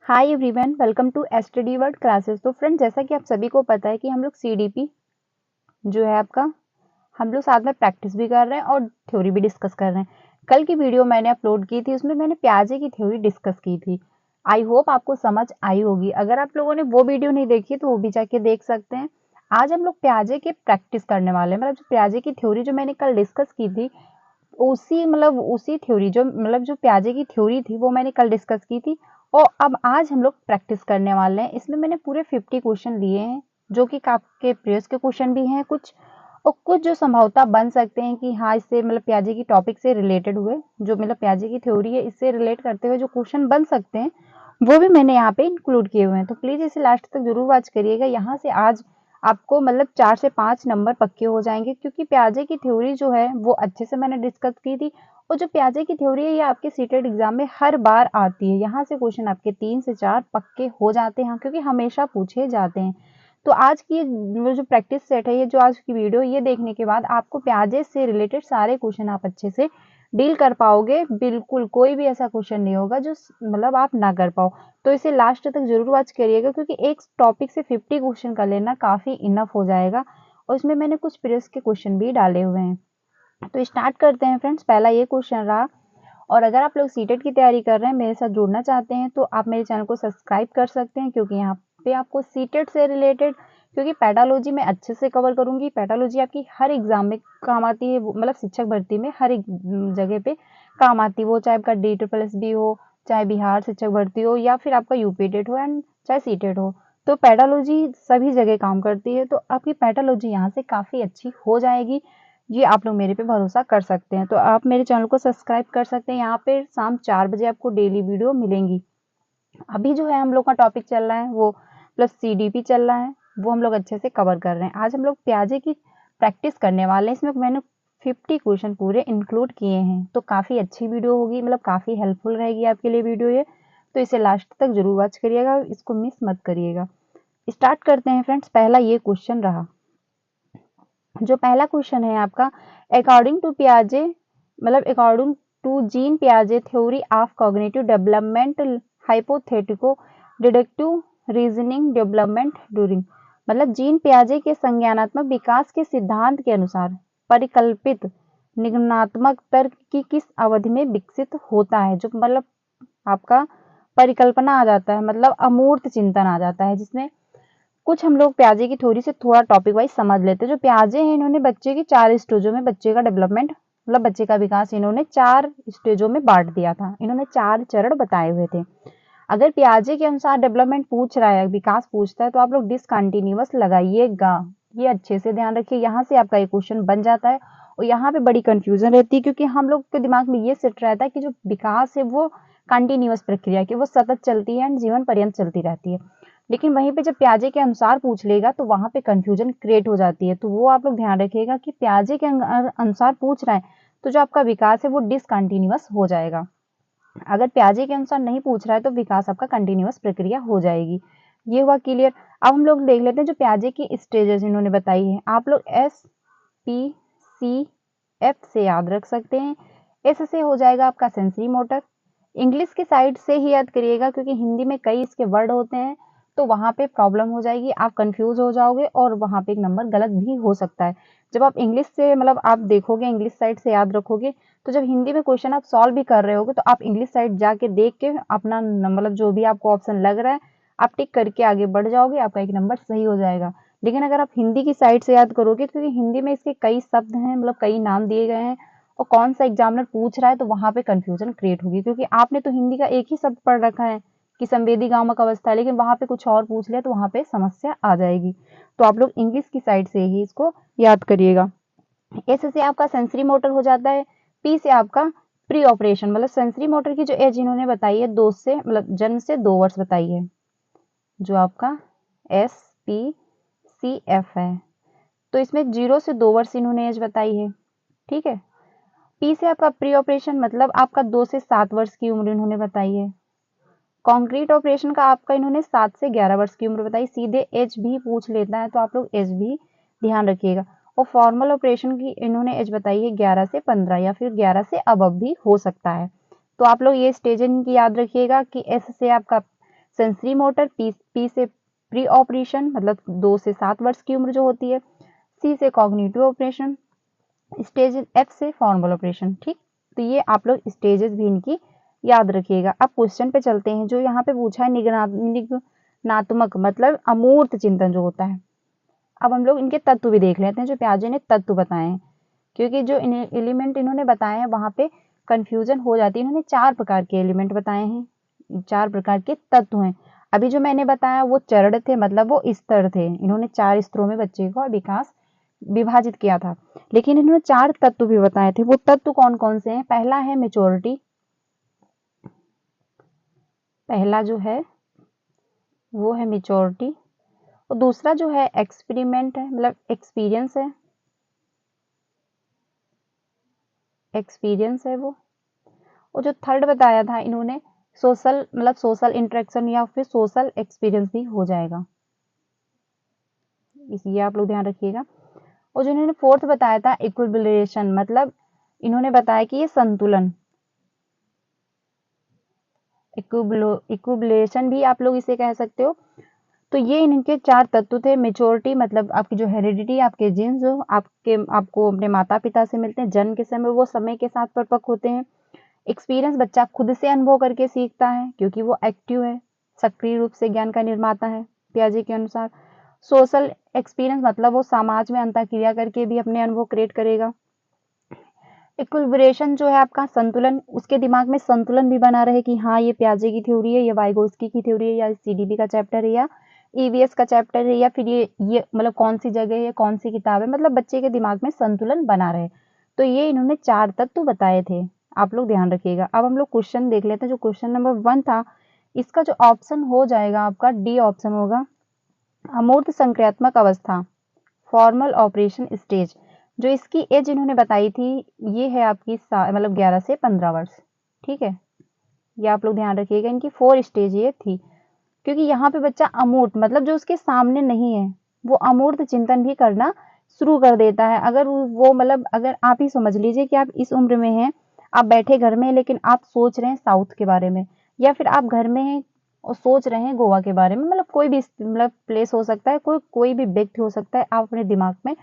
Hi everyone, welcome to STD world classes. तो friend, जैसा कि आप सभी को पता है कि हम लोग सीडीपी जो है आपका, हम लोग साथ में प्रैक्टिस भी कर रहे हैं और थ्योरी भी डिस्कस कर रहे हैं। कल की वीडियो मैंने अपलोड की थी, उसमें मैंने प्याजे की थ्योरी डिस्कस की थी। आई होप आपको समझ आई होगी। अगर आप लोगों ने वो वीडियो नहीं देखी तो वो भी जाके देख सकते हैं। आज हम लोग प्याजे की प्रैक्टिस करने वाले हैं, मतलब जो प्याजे की थ्योरी जो मैंने कल डिस्कस की थी, उसी थ्योरी जो प्याजे की थ्योरी थी वो मैंने कल डिस्कस की थी। और अब आज हम लोग प्रैक्टिस करने वाले हैं। इसमें मैंने पूरे 50 क्वेश्चन लिए हैं, जो कि आपके प्रीवियस के क्वेश्चन भी हैं कुछ, और कुछ जो संभवतः बन सकते हैं कि हाँ, इससे प्याजे की टॉपिक से रिलेटेड हुए, जो प्याजे की थ्योरी है इससे रिलेट करते हुए जो क्वेश्चन बन सकते हैं, वो भी मैंने यहाँ पे इंक्लूड किए हुए हैं। तो प्लीज इसे लास्ट तक जरूर वॉच करिएगा। यहाँ से आज आपको 4 से 5 नंबर पक्के हो जाएंगे, क्योंकि प्याजे की थ्योरी जो है वो अच्छे से मैंने डिस्कस की थी। और जो प्याजे की थ्योरी है ये आपके सीटेट एग्जाम में हर बार आती है। यहाँ से क्वेश्चन आपके 3 से 4 पक्के हो जाते हैं, क्योंकि हमेशा पूछे जाते हैं। तो आज की जो प्रैक्टिस सेट है, ये जो आज की वीडियो, ये देखने के बाद आपको प्याजे से रिलेटेड सारे क्वेश्चन आप अच्छे से डील कर पाओगे। बिल्कुल कोई भी ऐसा क्वेश्चन नहीं होगा जो आप ना कर पाओ। तो इसे लास्ट तक जरूर वॉच करिएगा, क्योंकि एक टॉपिक से 50 क्वेश्चन कर लेना काफी इनफ हो जाएगा। और इसमें मैंने कुछ प्रीवियस के क्वेश्चन भी डाले हुए हैं। तो स्टार्ट करते हैं फ्रेंड्स। पहला ये क्वेश्चन रहा। और अगर आप लोग सीटेट की तैयारी कर रहे हैं, मेरे साथ जुड़ना चाहते हैं, तो आप मेरे चैनल को सब्सक्राइब कर सकते हैं, क्योंकि यहाँ पे आपको सीटेट से रिलेटेड, क्योंकि पेडालॉजी में अच्छे से कवर करूंगी। पेडालॉजी आपकी हर एग्जाम में काम आती है, शिक्षक भर्ती में हर एक जगह पे काम आती है। वो चाहे आपका DSSS हो, चाहे बिहार शिक्षक भर्ती हो, या फिर आपका यूपीटेट हो, एंड चाहे सीटेट हो। तो पेडालॉजी सभी जगह काम करती है। तो आपकी पेडालॉजी यहाँ से काफी अच्छी हो जाएगी। ये आप लोग मेरे पे भरोसा कर सकते हैं। तो आप मेरे चैनल को सब्सक्राइब कर सकते हैं। यहाँ पे शाम 4 बजे आपको डेली वीडियो मिलेंगी। अभी जो है हम लोग का टॉपिक चल रहा है वो प्लस सीडीपी चल रहा है, वो हम लोग अच्छे से कवर कर रहे हैं। आज हम लोग प्याजे की प्रैक्टिस करने वाले हैं। इसमें मैंने 50 क्वेश्चन पूरे इंक्लूड किए हैं। तो काफी अच्छी वीडियो होगी, काफी हेल्पफुल रहेगी आपके लिए वीडियो ये। तो इसे लास्ट तक जरूर वॉच करिएगा, इसको मिस मत करिएगा। स्टार्ट करते हैं फ्रेंड्स। पहला ये क्वेश्चन रहा। जो पहला क्वेश्चन है आपका, अकॉर्डिंग टू जीन पियाजे theory of cognitive development hypothetico deductive reasoning development during, Jean पियाजे के संज्ञानात्मक विकास के सिद्धांत के अनुसार परिकल्पित निगमनात्मक तर्क की किस अवधि में विकसित होता है। जो आपका परिकल्पना आ जाता है, अमूर्त चिंतन आ जाता है, जिसमें कुछ हम लोग प्याजे की थ्योरी से थोड़ा टॉपिक वाइज समझ लेते हैं। जो प्याजे हैं, इन्होंने बच्चे की 4 स्टेजों में बच्चे का डेवलपमेंट, बच्चे का विकास इन्होंने 4 स्टेजों में बांट दिया था। इन्होंने 4 चरण बताए हुए थे। अगर प्याजे के अनुसार डेवलपमेंट पूछ रहा है, विकास पूछता है, तो आप लोग डिसकंटिन्यूअस लगाइएगा। ये अच्छे से ध्यान रखिए, यहाँ से आपका ये क्वेश्चन बन जाता है। और यहाँ पे बड़ी कंफ्यूजन रहती है, क्योंकि हम लोग के दिमाग में ये सेट रहता है कि जो विकास है वो कंटिन्यूअस प्रक्रिया की, वो सतत चलती है एंड जीवन पर्यंत चलती रहती है। लेकिन वहीं पे जब प्याजे के अनुसार पूछ लेगा तो वहां पे कंफ्यूजन क्रिएट हो जाती है। तो वो आप लोग ध्यान रखिएगा कि प्याजे के अनुसार पूछ रहा है तो जो आपका विकास है वो डिसकंटिन्यूअस हो जाएगा। अगर प्याजे के अनुसार नहीं पूछ रहा है तो विकास आपका कंटिन्यूअस प्रक्रिया हो जाएगी। ये हुआ क्लियर। अब हम लोग देख लेते हैं जो प्याजे की स्टेजेस इन्होंने बताई है। आप लोग SPCF से याद रख सकते हैं। एस से हो जाएगा आपका सेंसरी मोटर। इंग्लिश की साइड से ही याद करिएगा, क्योंकि हिंदी में कई इसके वर्ड होते हैं, तो वहां पे प्रॉब्लम हो जाएगी, आप कंफ्यूज हो जाओगे और वहां पे एक नंबर गलत भी हो सकता है। जब आप इंग्लिश से आप देखोगे, इंग्लिश साइड से याद रखोगे, तो जब हिंदी में क्वेश्चन आप सॉल्व भी कर रहे होगे तो आप इंग्लिश साइड जाके देख के अपना जो भी आपको ऑप्शन लग रहा है आप टिक करके आगे बढ़ जाओगे, आपका एक नंबर सही हो जाएगा। लेकिन अगर आप हिंदी की साइड से याद करोगे, क्योंकि हिंदी में इसके कई शब्द हैं, कई नाम दिए गए हैं, और कौन सा एग्जामिनर पूछ रहा है, तो वहां पे कंफ्यूजन क्रिएट होगी। क्योंकि आपने तो हिंदी का एक ही शब्द पढ़ रखा है कि संवेदी गामक अवस्था है, लेकिन वहां पे कुछ और पूछ लिया तो वहां पे समस्या आ जाएगी। तो आप लोग इंग्लिश की साइड से ही इसको याद करिएगा। एस से आपका सेंसरी मोटर हो जाता है। पी से आपका प्री ऑपरेशन, सेंसरी मोटर की जो एज इन्होंने बताई है, 2 से जन्म से 2 वर्ष बताई है, जो आपका SPCF है। तो इसमें 0 से 2 वर्ष इन्होंने एज बताई है। ठीक है। पी से आपका प्री ऑपरेशन, आपका 2 से 7 वर्ष की उम्र इन्होंने बताई है। कॉन्क्रीट ऑपरेशन का आपका इन्होंने 7 से 11 वर्ष की उम्र बताई। सीधे एज भी पूछ लेता है, तो आप लोग एज भी ध्यान रखिएगा। और फॉर्मल ऑपरेशन की इन्होंने एज बताई है 11 से 15, या फिर 11 से अबव भी हो सकता है। तो आप लोग ये स्टेज इनकी याद रखिएगा कि एस से आपका सेंसरी मोटर, पी से प्री ऑपरेशन मतलब 2 से 7 वर्ष की उम्र जो होती है, सी से कॉग्निटिव ऑपरेशन, स्टेज एफ से फॉर्मल ऑपरेशन। ठीक, तो ये आप लोग स्टेजेस भी इनकी याद रखिएगा। अब क्वेश्चन पे चलते हैं जो यहाँ पे पूछा है निगनात्मक मतलब अमूर्त चिंतन जो होता है। अब हम लोग इनके तत्व भी देख लेते हैं जो पियाजे ने तत्व बताए हैं, क्योंकि जो एलिमेंट इन्होंने बताए हैं वहां पे कंफ्यूजन हो जाती है। इन्होंने 4 प्रकार के एलिमेंट बताए हैं, 4 प्रकार के तत्व हैं। अभी जो मैंने बताया वो चरण थे, मतलब वो स्तर थे। इन्होंने 4 स्तरों में बच्चे का विकास विभाजित किया था, लेकिन इन्होंने 4 तत्व भी बताए थे। वो तत्व कौन कौन से हैं? पहला है मेच्योरिटी, पहला जो है वो है मेच्योरिटी, और दूसरा जो है एक्सपेरिमेंट है, मतलब एक्सपीरियंस है, एक्सपीरियंस है वो। और जो थर्ड बताया था इन्होंने सोशल, मतलब सोशल इंटरेक्शन या फिर सोशल एक्सपीरियंस भी हो जाएगा, ये आप लोग ध्यान रखिएगा। और जो इन्होंने फोर्थ बताया था इक्विलिब्रेशन, मतलब इन्होंने बताया कि ये संतुलन, इक्विलिब्रेशन भी आप लोग इसे कह सकते हो। तो ये इनके 4 तत्व थे। मेच्योरिटी मतलब आपकी जो हेरिडिटी, आपके जीन्स जो आपको अपने माता पिता से मिलते हैं जन्म के समय, वो समय के साथ परिपक्व होते हैं। एक्सपीरियंस बच्चा खुद से अनुभव करके सीखता है, क्योंकि वो एक्टिव है, सक्रिय रूप से ज्ञान का निर्माता है पियाजे के अनुसार। सोशल एक्सपीरियंस मतलब वो समाज में अंतःक्रिया करके भी अपने अनुभव क्रिएट करेगा। इक्विलिब्रेशन जो है आपका संतुलन, उसके दिमाग में संतुलन भी बना रहे कि हाँ ये पियाजे की थ्योरी है, ये वाइगोस्की की थ्योरी है, या सीडीबी का चैप्टर है, या ईवीएस का चैप्टर है, या फिर ये मतलब कौन सी जगह है, कौन सी किताब है, मतलब बच्चे के दिमाग में संतुलन बना रहे। तो ये इन्होंने 4 तत्व बताए थे, आप लोग ध्यान रखिएगा। अब हम लोग क्वेश्चन देख लेते हैं। जो क्वेश्चन नंबर 1 था, इसका जो ऑप्शन हो जाएगा आपका डी ऑप्शन होगा, अमूर्त संक्रियात्मक अवस्था, फॉर्मल ऑपरेशन स्टेज। जो इसकी एज इन्होंने बताई थी ये है आपकी मतलब 11 से 15 वर्ष। ठीक है, ये आप लोग ध्यान रखिएगा। इनकी 4 स्टेज ये थी, क्योंकि यहाँ पे बच्चा अमूर्त मतलब जो उसके सामने नहीं है वो अमूर्त चिंतन भी करना शुरू कर देता है। अगर वो मतलब अगर आप ही समझ लीजिए कि आप इस उम्र में हैं, आप बैठे घर में, लेकिन आप सोच रहे हैं साउथ के बारे में, या फिर आप घर में हैं और सोच रहे हैं गोवा के बारे में, मतलब कोई भी मतलब प्लेस हो सकता है, कोई भी व्यक्ति हो सकता है। आप अपने दिमाग में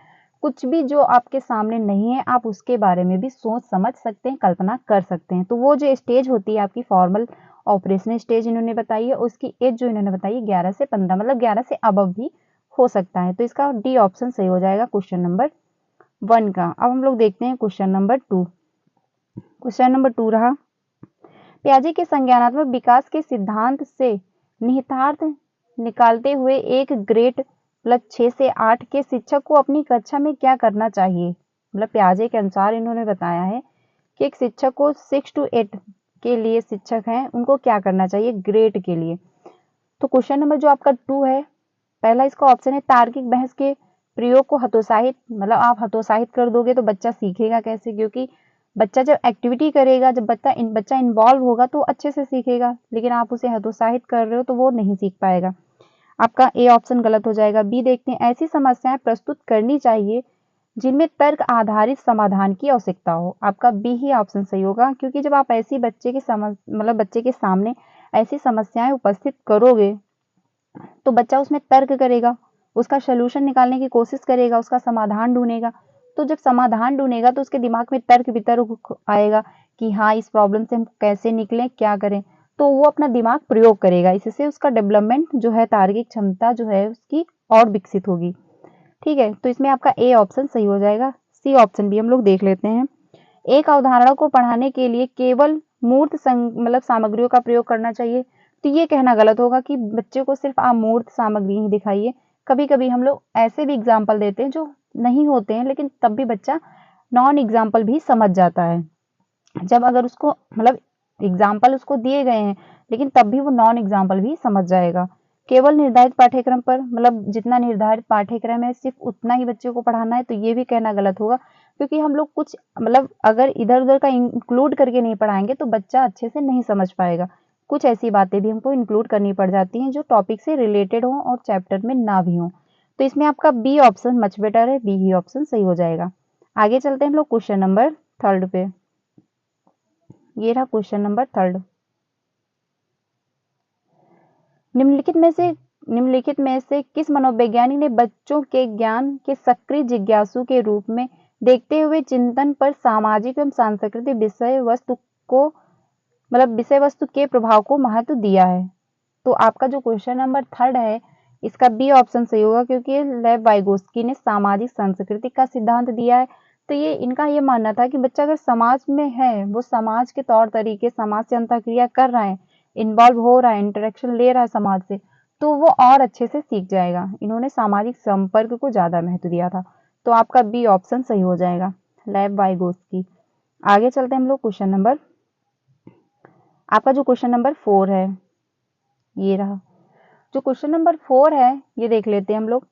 कुछ भी जो आपके सामने नहीं है आप उसके बारे में भी सोच समझ सकते हैं, कल्पना कर सकते हैं। तो वो जो स्टेज होती है आपकी फॉर्मल ऑपरेशन स्टेज इन्होंने बताई है। उसकी एज जो इन्होंने बताई है 11 से 15, मतलब 11 से अबव भी हो सकता है। तो इसका डी ऑप्शन सही हो जाएगा क्वेश्चन नंबर 1 का। अब हम लोग देखते हैं क्वेश्चन नंबर 2। क्वेश्चन नंबर 2 रहा, पियाजे के संज्ञानात्मक विकास के सिद्धांत से निहितार्थ निकालते हुए एक ग्रेड मतलब 6 से 8 के शिक्षक को अपनी कक्षा में क्या करना चाहिए। मतलब पियाजे के अनुसार इन्होंने बताया है कि एक शिक्षक को 6 to 8 के लिए शिक्षक हैं उनको क्या करना चाहिए ग्रेड के लिए। तो क्वेश्चन नंबर जो आपका 2 है, पहला इसका ऑप्शन है तार्किक बहस के प्रयोग को हतोत्साहित, मतलब आप हतोत्साहित कर दोगे तो बच्चा सीखेगा कैसे, क्योंकि बच्चा जब एक्टिविटी करेगा, जब बच्चा इन्वॉल्व होगा तो अच्छे से सीखेगा, लेकिन आप उसे हतोत्साहित कर रहे हो तो वो नहीं सीख पाएगा। आपका ए ऑप्शन गलत हो जाएगा। बी देखते हैं, ऐसी समस्याएं प्रस्तुत करनी चाहिए जिनमें तर्क आधारित समाधान की आवश्यकता हो। आपका बी ही ऑप्शन सही होगा, क्योंकि जब आप ऐसी बच्चे के सामने ऐसी समस्याएं उपस्थित करोगे तो बच्चा उसमें तर्क करेगा, उसका सलूशन निकालने की कोशिश करेगा, उसका समाधान ढूंढेगा। तो जब समाधान ढूंढेगा तो उसके दिमाग में तर्क वितर्क आएगा कि हाँ इस प्रॉब्लम से हम कैसे निकलें, क्या करें। तो वो अपना दिमाग प्रयोग करेगा, इससे उसका डेवलपमेंट जो है, तार्किक क्षमता जो है उसकी और विकसित होगी। ठीक है, तो इसमें आपका ए ऑप्शन सही हो जाएगा। सी ऑप्शन भी हम लोग देख लेते हैं। एक अवधारणा को पढ़ाने के लिए केवल मूर्त मतलब सामग्रियों का प्रयोग करना चाहिए। तो ये कहना गलत होगा कि बच्चे को सिर्फ आप मूर्त सामग्री ही दिखाइए। कभी कभी हम लोग ऐसे भी एग्जाम्पल देते हैं जो नहीं होते हैं, लेकिन तब भी बच्चा नॉन एग्जाम्पल भी समझ जाता है। जब अगर उसको मतलब एग्जाम्पल उसको दिए गए हैं, लेकिन तब भी वो नॉन एग्जाम्पल भी समझ जाएगा। केवल निर्धारित पाठ्यक्रम पर, मतलब जितना निर्धारित पाठ्यक्रम है सिर्फ उतना ही बच्चे को पढ़ाना है, तो ये भी कहना गलत होगा, क्योंकि हम लोग कुछ मतलब अगर इधर उधर का इंक्लूड करके नहीं पढ़ाएंगे तो बच्चा अच्छे से नहीं समझ पाएगा। कुछ ऐसी बातें भी हमको इंक्लूड करनी पड़ जाती हैं जो टॉपिक से रिलेटेड हो और चैप्टर में ना भी हो। तो इसमें आपका बी ऑप्शन मच बेटर है, बी ही ऑप्शन सही हो जाएगा। आगे चलते हैं हम लोग क्वेश्चन नंबर 3 पे। ये रहा क्वेश्चन नंबर 3। निम्नलिखित में से किस मनोवैज्ञानिक ने बच्चों के ज्ञान के सक्रिय जिज्ञासु के रूप में देखते हुए चिंतन पर सामाजिक एवं सांस्कृतिक विषय वस्तु के प्रभाव को महत्व दिया है? तो आपका जो क्वेश्चन नंबर 3 है, इसका बी ऑप्शन सही होगा, क्योंकि लेव वाइगोस्की ने सामाजिक संस्कृति का सिद्धांत दिया है। तो ये इनका ये मानना था कि बच्चा अगर समाज में है, वो समाज के तौर तरीके, समाज से अंतःक्रिया कर रहा है, इन्वॉल्व हो रहा है, इंटरेक्शन ले रहा है समाज से, तो वो और अच्छे से सीख जाएगा। इन्होंने सामाजिक संपर्क को ज्यादा महत्व दिया था। तो आपका बी ऑप्शन सही हो जाएगा, लेव वाइगोस्की। आगे चलते हैं हम लोग क्वेश्चन नंबर, आपका जो क्वेश्चन नंबर 4 है, ये रहा। जो क्वेश्चन नंबर 4 है, ये देख लेते हैं हम लोग।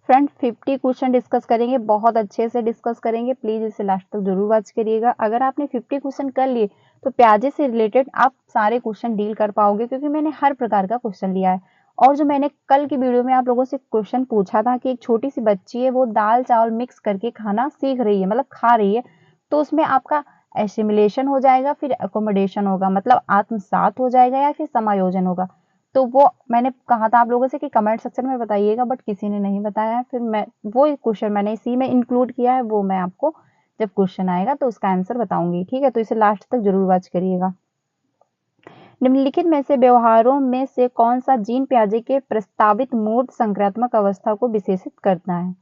फ्रेंड 50 क्वेश्चन डिस्कस करेंगे, बहुत अच्छे से डिस्कस करेंगे, प्लीज इसे लास्ट तक जरूर वॉच करिएगा। अगर आपने 50 क्वेश्चन कर लिए तो प्याजे से रिलेटेड आप सारे क्वेश्चन डील कर पाओगे, क्योंकि मैंने हर प्रकार का क्वेश्चन लिया है। और जो मैंने कल की वीडियो में आप लोगों से क्वेश्चन पूछा था कि एक छोटी सी बच्ची है, वो दाल चावल मिक्स करके खाना सीख रही है, मतलब खा रही है, तो उसमें आपका एसिमिलेशन हो जाएगा, फिर अकोमोडेशन होगा, मतलब आत्मसात हो जाएगा या फिर समायोजन होगा। तो वो मैंने कहा था आप लोगों से कि कमेंट सेक्शन में बताइएगा, बट किसी ने नहीं बताया है। फिर मैं वो क्वेश्चन मैंने इसी में इंक्लूड किया है, वो मैं आपको जब क्वेश्चन आएगा तो उसका आंसर बताऊंगी, ठीक है? तो इसे लास्ट तक जरूर वॉच करिएगा। निम्नलिखित में से व्यवहारों में से कौन सा जीन प्याजे के प्रस्तावित मूर्त संक्रियात्मक अवस्था को विशेषित करता है?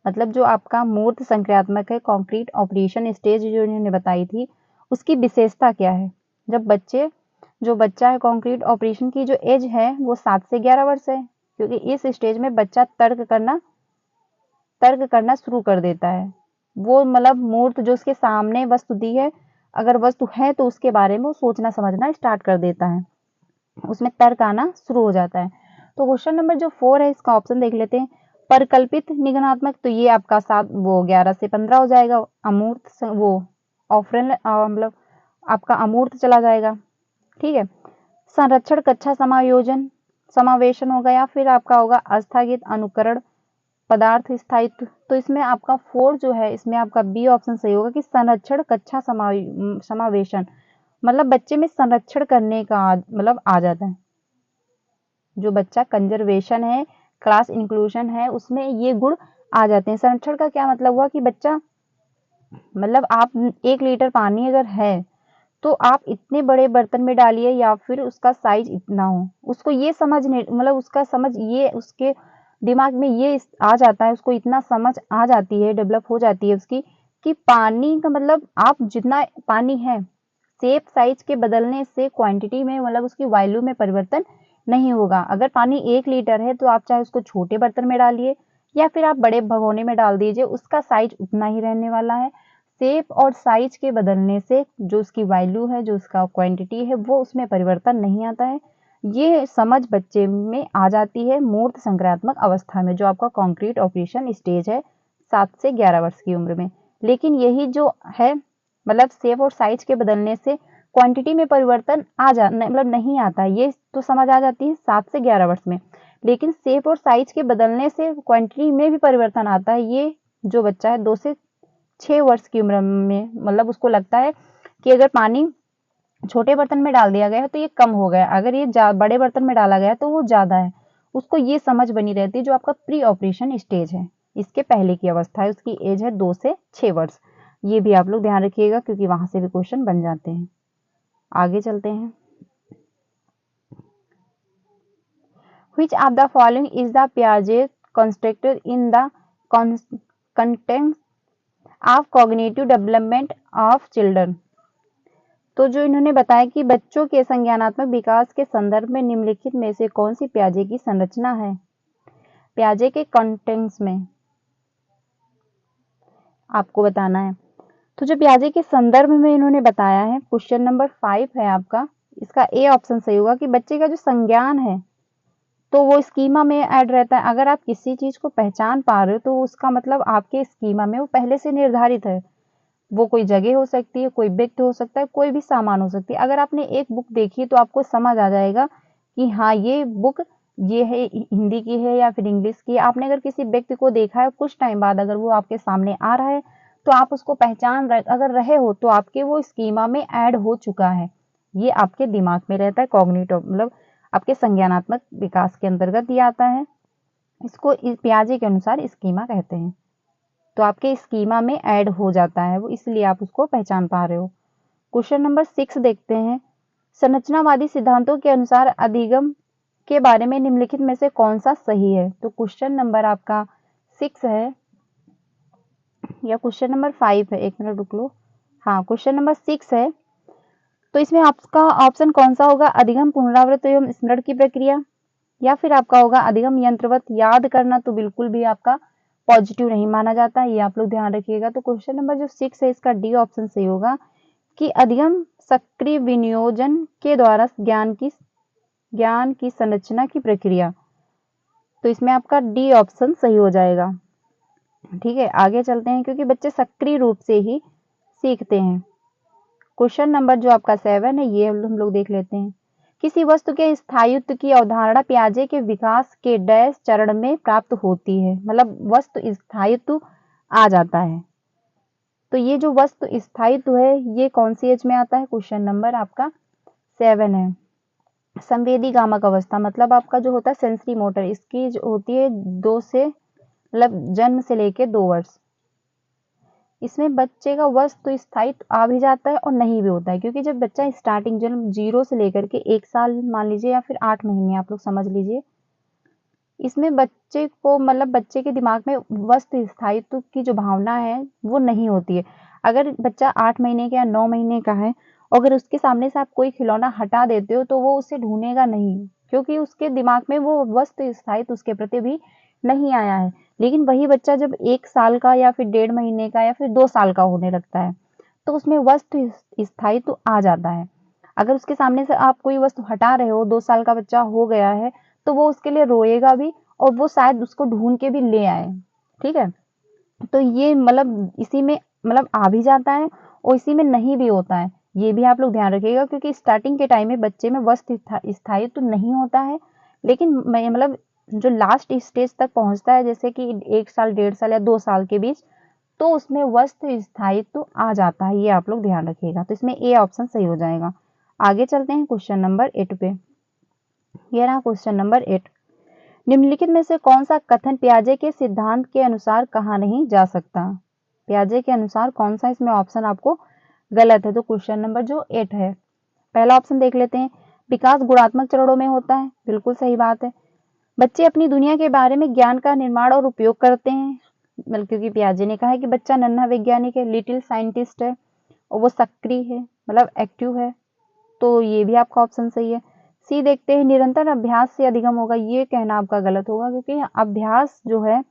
मतलब जो आपका मूर्त संक्रियात्मक है, कॉन्क्रीट ऑपरेशन स्टेज जो इन्होंने बताई थी, उसकी विशेषता क्या है? जब जो बच्चा है, कॉन्क्रीट ऑपरेशन की जो एज है वो 7 से 11 वर्ष है, क्योंकि इस स्टेज में बच्चा तर्क करना शुरू कर देता है। वो मतलब मूर्त जो उसके सामने वस्तु दी है, अगर वस्तु है तो उसके बारे में वो सोचना समझना स्टार्ट कर देता है, उसमें तर्क आना शुरू हो जाता है। तो क्वेश्चन नंबर जो 4 है, इसका ऑप्शन देख लेते हैं। परिकल्पित निगमनात्मक, तो ये आपका 11 से 15 हो जाएगा। अमूर्त वो ऑफरन मतलब आपका अमूर्त चला जाएगा, ठीक है। संरक्षण कक्षा समावेशन होगा, या फिर आपका होगा अस्थगित अनुकरण पदार्थ स्थायित्व। तो इसमें आपका 4 जो है, इसमें आपका बी ऑप्शन सही होगा कि संरक्षण कक्षा समावेशन, मतलब बच्चे में संरक्षण करने का मतलब आ जाता है। जो बच्चा कंजर्वेशन है, क्लास इंक्लूजन है, उसमें ये गुण आ जाते हैं। संरक्षण का क्या मतलब हुआ कि बच्चा, मतलब आप 1 लीटर पानी अगर है तो आप इतने बड़े बर्तन में डालिए या फिर उसका साइज इतना हो, उसको ये समझ नहीं, मतलब उसका समझ ये उसके दिमाग में ये आ जाता है, उसको इतना समझ आ जाती है, डेवलप हो जाती है उसकी, कि पानी का मतलब आप जितना पानी है, शेप साइज के बदलने से क्वांटिटी में मतलब उसकी वैल्यू में परिवर्तन नहीं होगा। अगर पानी 1 लीटर है तो आप चाहे उसको छोटे बर्तन में डालिए या फिर आप बड़े भगोने में डाल दीजिए, उसका साइज उतना ही रहने वाला है। शेप और साइज के बदलने से जो उसकी वैल्यू है, जो उसका क्वांटिटी है, वो उसमें परिवर्तन नहीं आता है। ये समझ बच्चे में आ जाती है मूर्त संक्रियात्मक अवस्था में, जो आपका कॉन्क्रीट ऑपरेशन स्टेज है 7 से 11 वर्ष की उम्र में। लेकिन यही जो है, मतलब शेप और साइज के बदलने से क्वांटिटी में परिवर्तन मतलब नहीं आता, ये तो समझ आ जाती है 7 से 11 वर्ष में। लेकिन शेप और साइज के बदलने से क्वांटिटी में भी परिवर्तन आता है, ये जो बच्चा है 2 से 6 वर्ष की उम्र में, मतलब उसको लगता है कि अगर पानी छोटे बर्तन में डाल दिया गया है तो ये कम हो गया, अगर ये बड़े बर्तन में डाला गया तो वो ज्यादा है। उसको ये समझ बनी रहती है। जो आपका प्री ऑपरेशन स्टेज है, इसके पहले की अवस्था है, उसकी एज है 2 से 6 वर्ष। ये भी आप लोग ध्यान रखिएगा, क्योंकि वहां से भी क्वेश्चन बन जाते हैं। आगे चलते हैं। Which of the following is the Piaget constructor in the context of cognitive development of children? तो जो इन्होंने बताया कि बच्चों के संज्ञानात्मक विकास के संदर्भ में निम्नलिखित में से कौन सी प्याजे की संरचना है? प्याजे के कंटेंट्स में आपको बताना है। तो जो प्याजे के संदर्भ में इन्होंने बताया है, क्वेश्चन नंबर 5 है आपका, इसका ए ऑप्शन सही होगा कि बच्चे का जो संज्ञान है तो वो स्कीमा में ऐड रहता है। अगर आप किसी चीज को पहचान पा रहे हो तो उसका मतलब आपके स्कीमा में वो पहले से निर्धारित है। वो कोई जगह हो सकती है, कोई व्यक्ति हो सकता है, कोई भी सामान हो सकती है। अगर आपने एक बुक देखी तो आपको समझ आ जाएगा कि हाँ, ये बुक ये है, हिंदी की है या फिर इंग्लिश की है। आपने अगर किसी व्यक्ति को देखा है, कुछ टाइम बाद अगर वो आपके सामने आ रहा है तो आप उसको पहचान अगर रहे हो तो आपके वो स्कीमा में ऐड हो चुका है, ये आपके दिमाग में रहता है। कॉग्निटिव मतलब आपके संज्ञानात्मक विकास के अंतर्गत ये आता है। इसको पियाजे के अनुसार स्कीमा कहते हैं। तो आपके स्कीमा में ऐड हो जाता है वो, इसलिए आप उसको पहचान पा रहे हो। क्वेश्चन नंबर 6 देखते हैं। संरचनावादी सिद्धांतों के अनुसार अधिगम के बारे में निम्नलिखित में से कौन सा सही है? तो क्वेश्चन नंबर आपका 6 है या क्वेश्चन नंबर 5 है, एक मिनट रुक लो। हाँ, क्वेश्चन नंबर 6 है। तो इसमें आपका ऑप्शन कौन सा होगा? अधिगम पुनरावृत्त एवं स्मरण की प्रक्रिया, या फिर आपका होगा अधिगम यंत्रवत याद करना। तो बिल्कुल भी आपका पॉजिटिव नहीं माना जाता, ये आप लोग ध्यान रखिएगा। तो क्वेश्चन नंबर जो 6 है इसका डी ऑप्शन सही होगा कि अधिगम सक्रिय विनियोजन के द्वारा ज्ञान की संरचना की प्रक्रिया। तो इसमें आपका डी ऑप्शन सही हो जाएगा। ठीक है, आगे चलते हैं, क्योंकि बच्चे सक्रिय रूप से ही सीखते हैं। क्वेश्चन नंबर जो आपका 7 है ये हम लोग देख लेते हैं। किसी वस्तु के स्थायित्व की अवधारणा पियाजे के विकास के डैश चरण में प्राप्त होती है। मतलब वस्तु स्थायित्व आ जाता है। तो ये जो वस्तु स्थायित्व है ये कौन सी एज में आता है? क्वेश्चन नंबर आपका 7 है। संवेदी गामक अवस्था, मतलब आपका जो होता है सेंसरी मोटर, इसकी जो होती है 2 से मतलब जन्म से लेके 2 वर्ष। इसमें बच्चे का वस्तु स्थायित्व आ भी जाता है और नहीं भी होता है, क्योंकि जब बच्चा स्टार्टिंग जन्म 0 से लेकर के 1 साल मान लीजिए या फिर 8 महीने आप लोग समझ लीजिए, इसमें बच्चे को मतलब बच्चे के दिमाग में वस्तु स्थायित्व की जो भावना है वो नहीं होती है। अगर बच्चा 8 महीने का या 9 महीने का है, अगर उसके सामने से आप कोई खिलौना हटा देते हो तो वो उसे ढूंढेगा नहीं, क्योंकि उसके दिमाग में वो वस्तु स्थायित्व उसके प्रति भी नहीं आया है। लेकिन वही बच्चा जब 1 साल का या फिर 1.5 महीने का या फिर 2 साल का होने लगता है तो उसमें वस्तु स्थायित्व आ जाता है। अगर उसके सामने से आप कोई वस्तु हटा रहे हो, 2 साल का बच्चा हो गया है, तो वो उसके लिए रोएगा भी और वो शायद उसको ढूंढ के भी ले आए। ठीक है, तो ये मतलब इसी में मतलब आ भी जाता है और इसी में नहीं भी होता है, ये भी आप लोग ध्यान रखिएगा। क्योंकि स्टार्टिंग के टाइम में बच्चे में वस्तु स्थायित्व तो नहीं होता है, लेकिन मतलब जो लास्ट स्टेज तक पहुंचता है, जैसे कि 1 साल 1.5 साल या 2 साल के बीच, तो उसमें वस्तु स्थायित्व आ जाता है, ये आप लोग ध्यान रखिएगा। तो इसमें ए ऑप्शन सही हो जाएगा। आगे चलते हैं क्वेश्चन नंबर 8 पे। ये रहा क्वेश्चन नंबर 8। निम्नलिखित में से कौन सा कथन पियाजे के सिद्धांत के अनुसार कहा नहीं जा सकता? पियाजे के अनुसार कौन सा इसमें ऑप्शन आपको गलत है? तो क्वेश्चन नंबर जो 8 है, पहला ऑप्शन देख लेते हैं। विकास गुणात्मक चरणों में होता है, बिल्कुल सही बात है। बच्चे अपनी दुनिया के बारे में ज्ञान का निर्माण और उपयोग करते हैं, क्योंकि पियाजे ने कहा है कि बच्चा नन्हा वैज्ञानिक है, लिटिल साइंटिस्ट है और वो सक्रिय है मतलब एक्टिव है। तो ये भी आपका ऑप्शन सही है। सी देखते हैं, निरंतर अभ्यास से अधिगम होगा। ये कहना आपका गलत होगा, क्योंकि अभ्यास जो है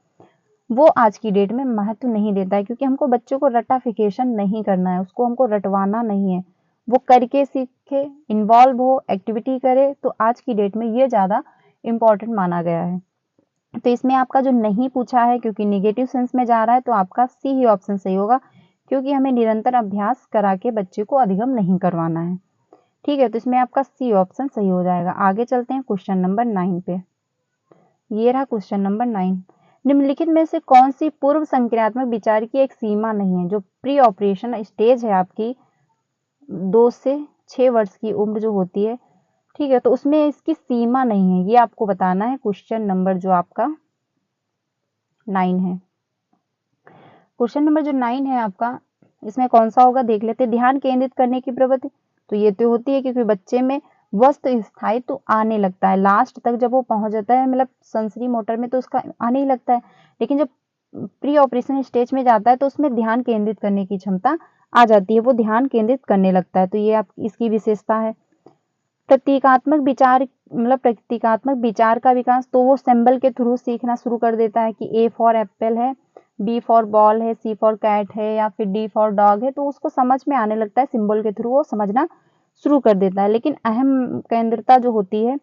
वो आज की डेट में महत्व नहीं देता है, क्योंकि हमको बच्चों को रटाफिकेशन नहीं करना है, उसको हमको रटवाना नहीं है। वो करके सीखे, इन्वॉल्व हो, एक्टिविटी करे, तो आज की डेट में ये ज़्यादा इम्पोर्टेंट माना गया है। तो इसमें आपका जो नहीं पूछा है, क्योंकि निगेटिव सेंस में जा रहा है, तो आपका सी ही ऑप्शन सही होगा, क्योंकि हमें निरंतर अभ्यास करा के बच्चे को अधिगम नहीं करवाना है। ठीक है, तो इसमें आपका सी ऑप्शन सही हो जाएगा। आगे चलते हैं क्वेश्चन नंबर 9 पे। ये रहा क्वेश्चन नंबर 9। निम्नलिखित में से कौन सी पूर्व संक्रियात्मक विचार की एक सीमा नहीं है? जो प्री ऑपरेशन स्टेज है आपकी 2 से 6 वर्ष की उम्र जो होती है, ठीक है, तो उसमें इसकी सीमा नहीं है, ये आपको बताना है। क्वेश्चन नंबर जो आपका 9 है, क्वेश्चन नंबर जो 9 है आपका, इसमें कौन सा होगा देख लेते हैं। ध्यान केंद्रित करने की प्रवृत्ति, तो ये तो होती है क्योंकि बच्चे में वस्तु स्थायित्व तो आने लगता है लास्ट तक, जब वो पहुंच जाता है मतलब सेंसरी मोटर में तो उसका आने ही लगता है। लेकिन जब प्री ऑपरेशन स्टेज में जाता है तो उसमें ध्यान केंद्रित करने की क्षमता आ जाती है, वो ध्यान केंद्रित करने लगता है। तो ये आप इसकी विशेषता है। प्रतीकात्मक विचार मतलब प्रतीकात्मक विचार का विकास, तो वो सिंबल के थ्रू सीखना शुरू कर देता है कि ए फॉर एप्पल है, बी फॉर बॉल है, सी फॉर कैट है या फिर डी फॉर डॉग है, तो उसको समझ में आने लगता है, सिंबल के थ्रू वो समझना शुरू कर देता है। लेकिन अहम केंद्रता जो होती है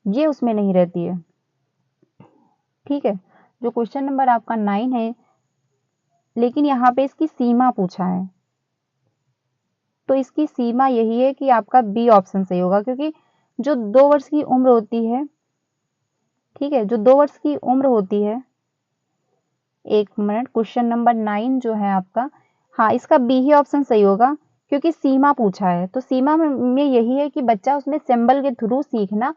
ये उसमें नहीं रहती है। ठीक है, जो क्वेश्चन नंबर आपका 9 है, लेकिन यहाँ पे इसकी सीमा पूछा है, तो इसकी सीमा यही है कि आपका बी ऑप्शन सही होगा, क्योंकि जो 2 वर्ष की उम्र होती है, ठीक है, जो 2 वर्ष की उम्र होती है, एक मिनट, क्वेश्चन नंबर 9 जो है आपका, हाँ इसका बी ही ऑप्शन सही होगा, क्योंकि सीमा पूछा है। तो सीमा में यही है कि बच्चा उसमें सिंबल के थ्रू सीखना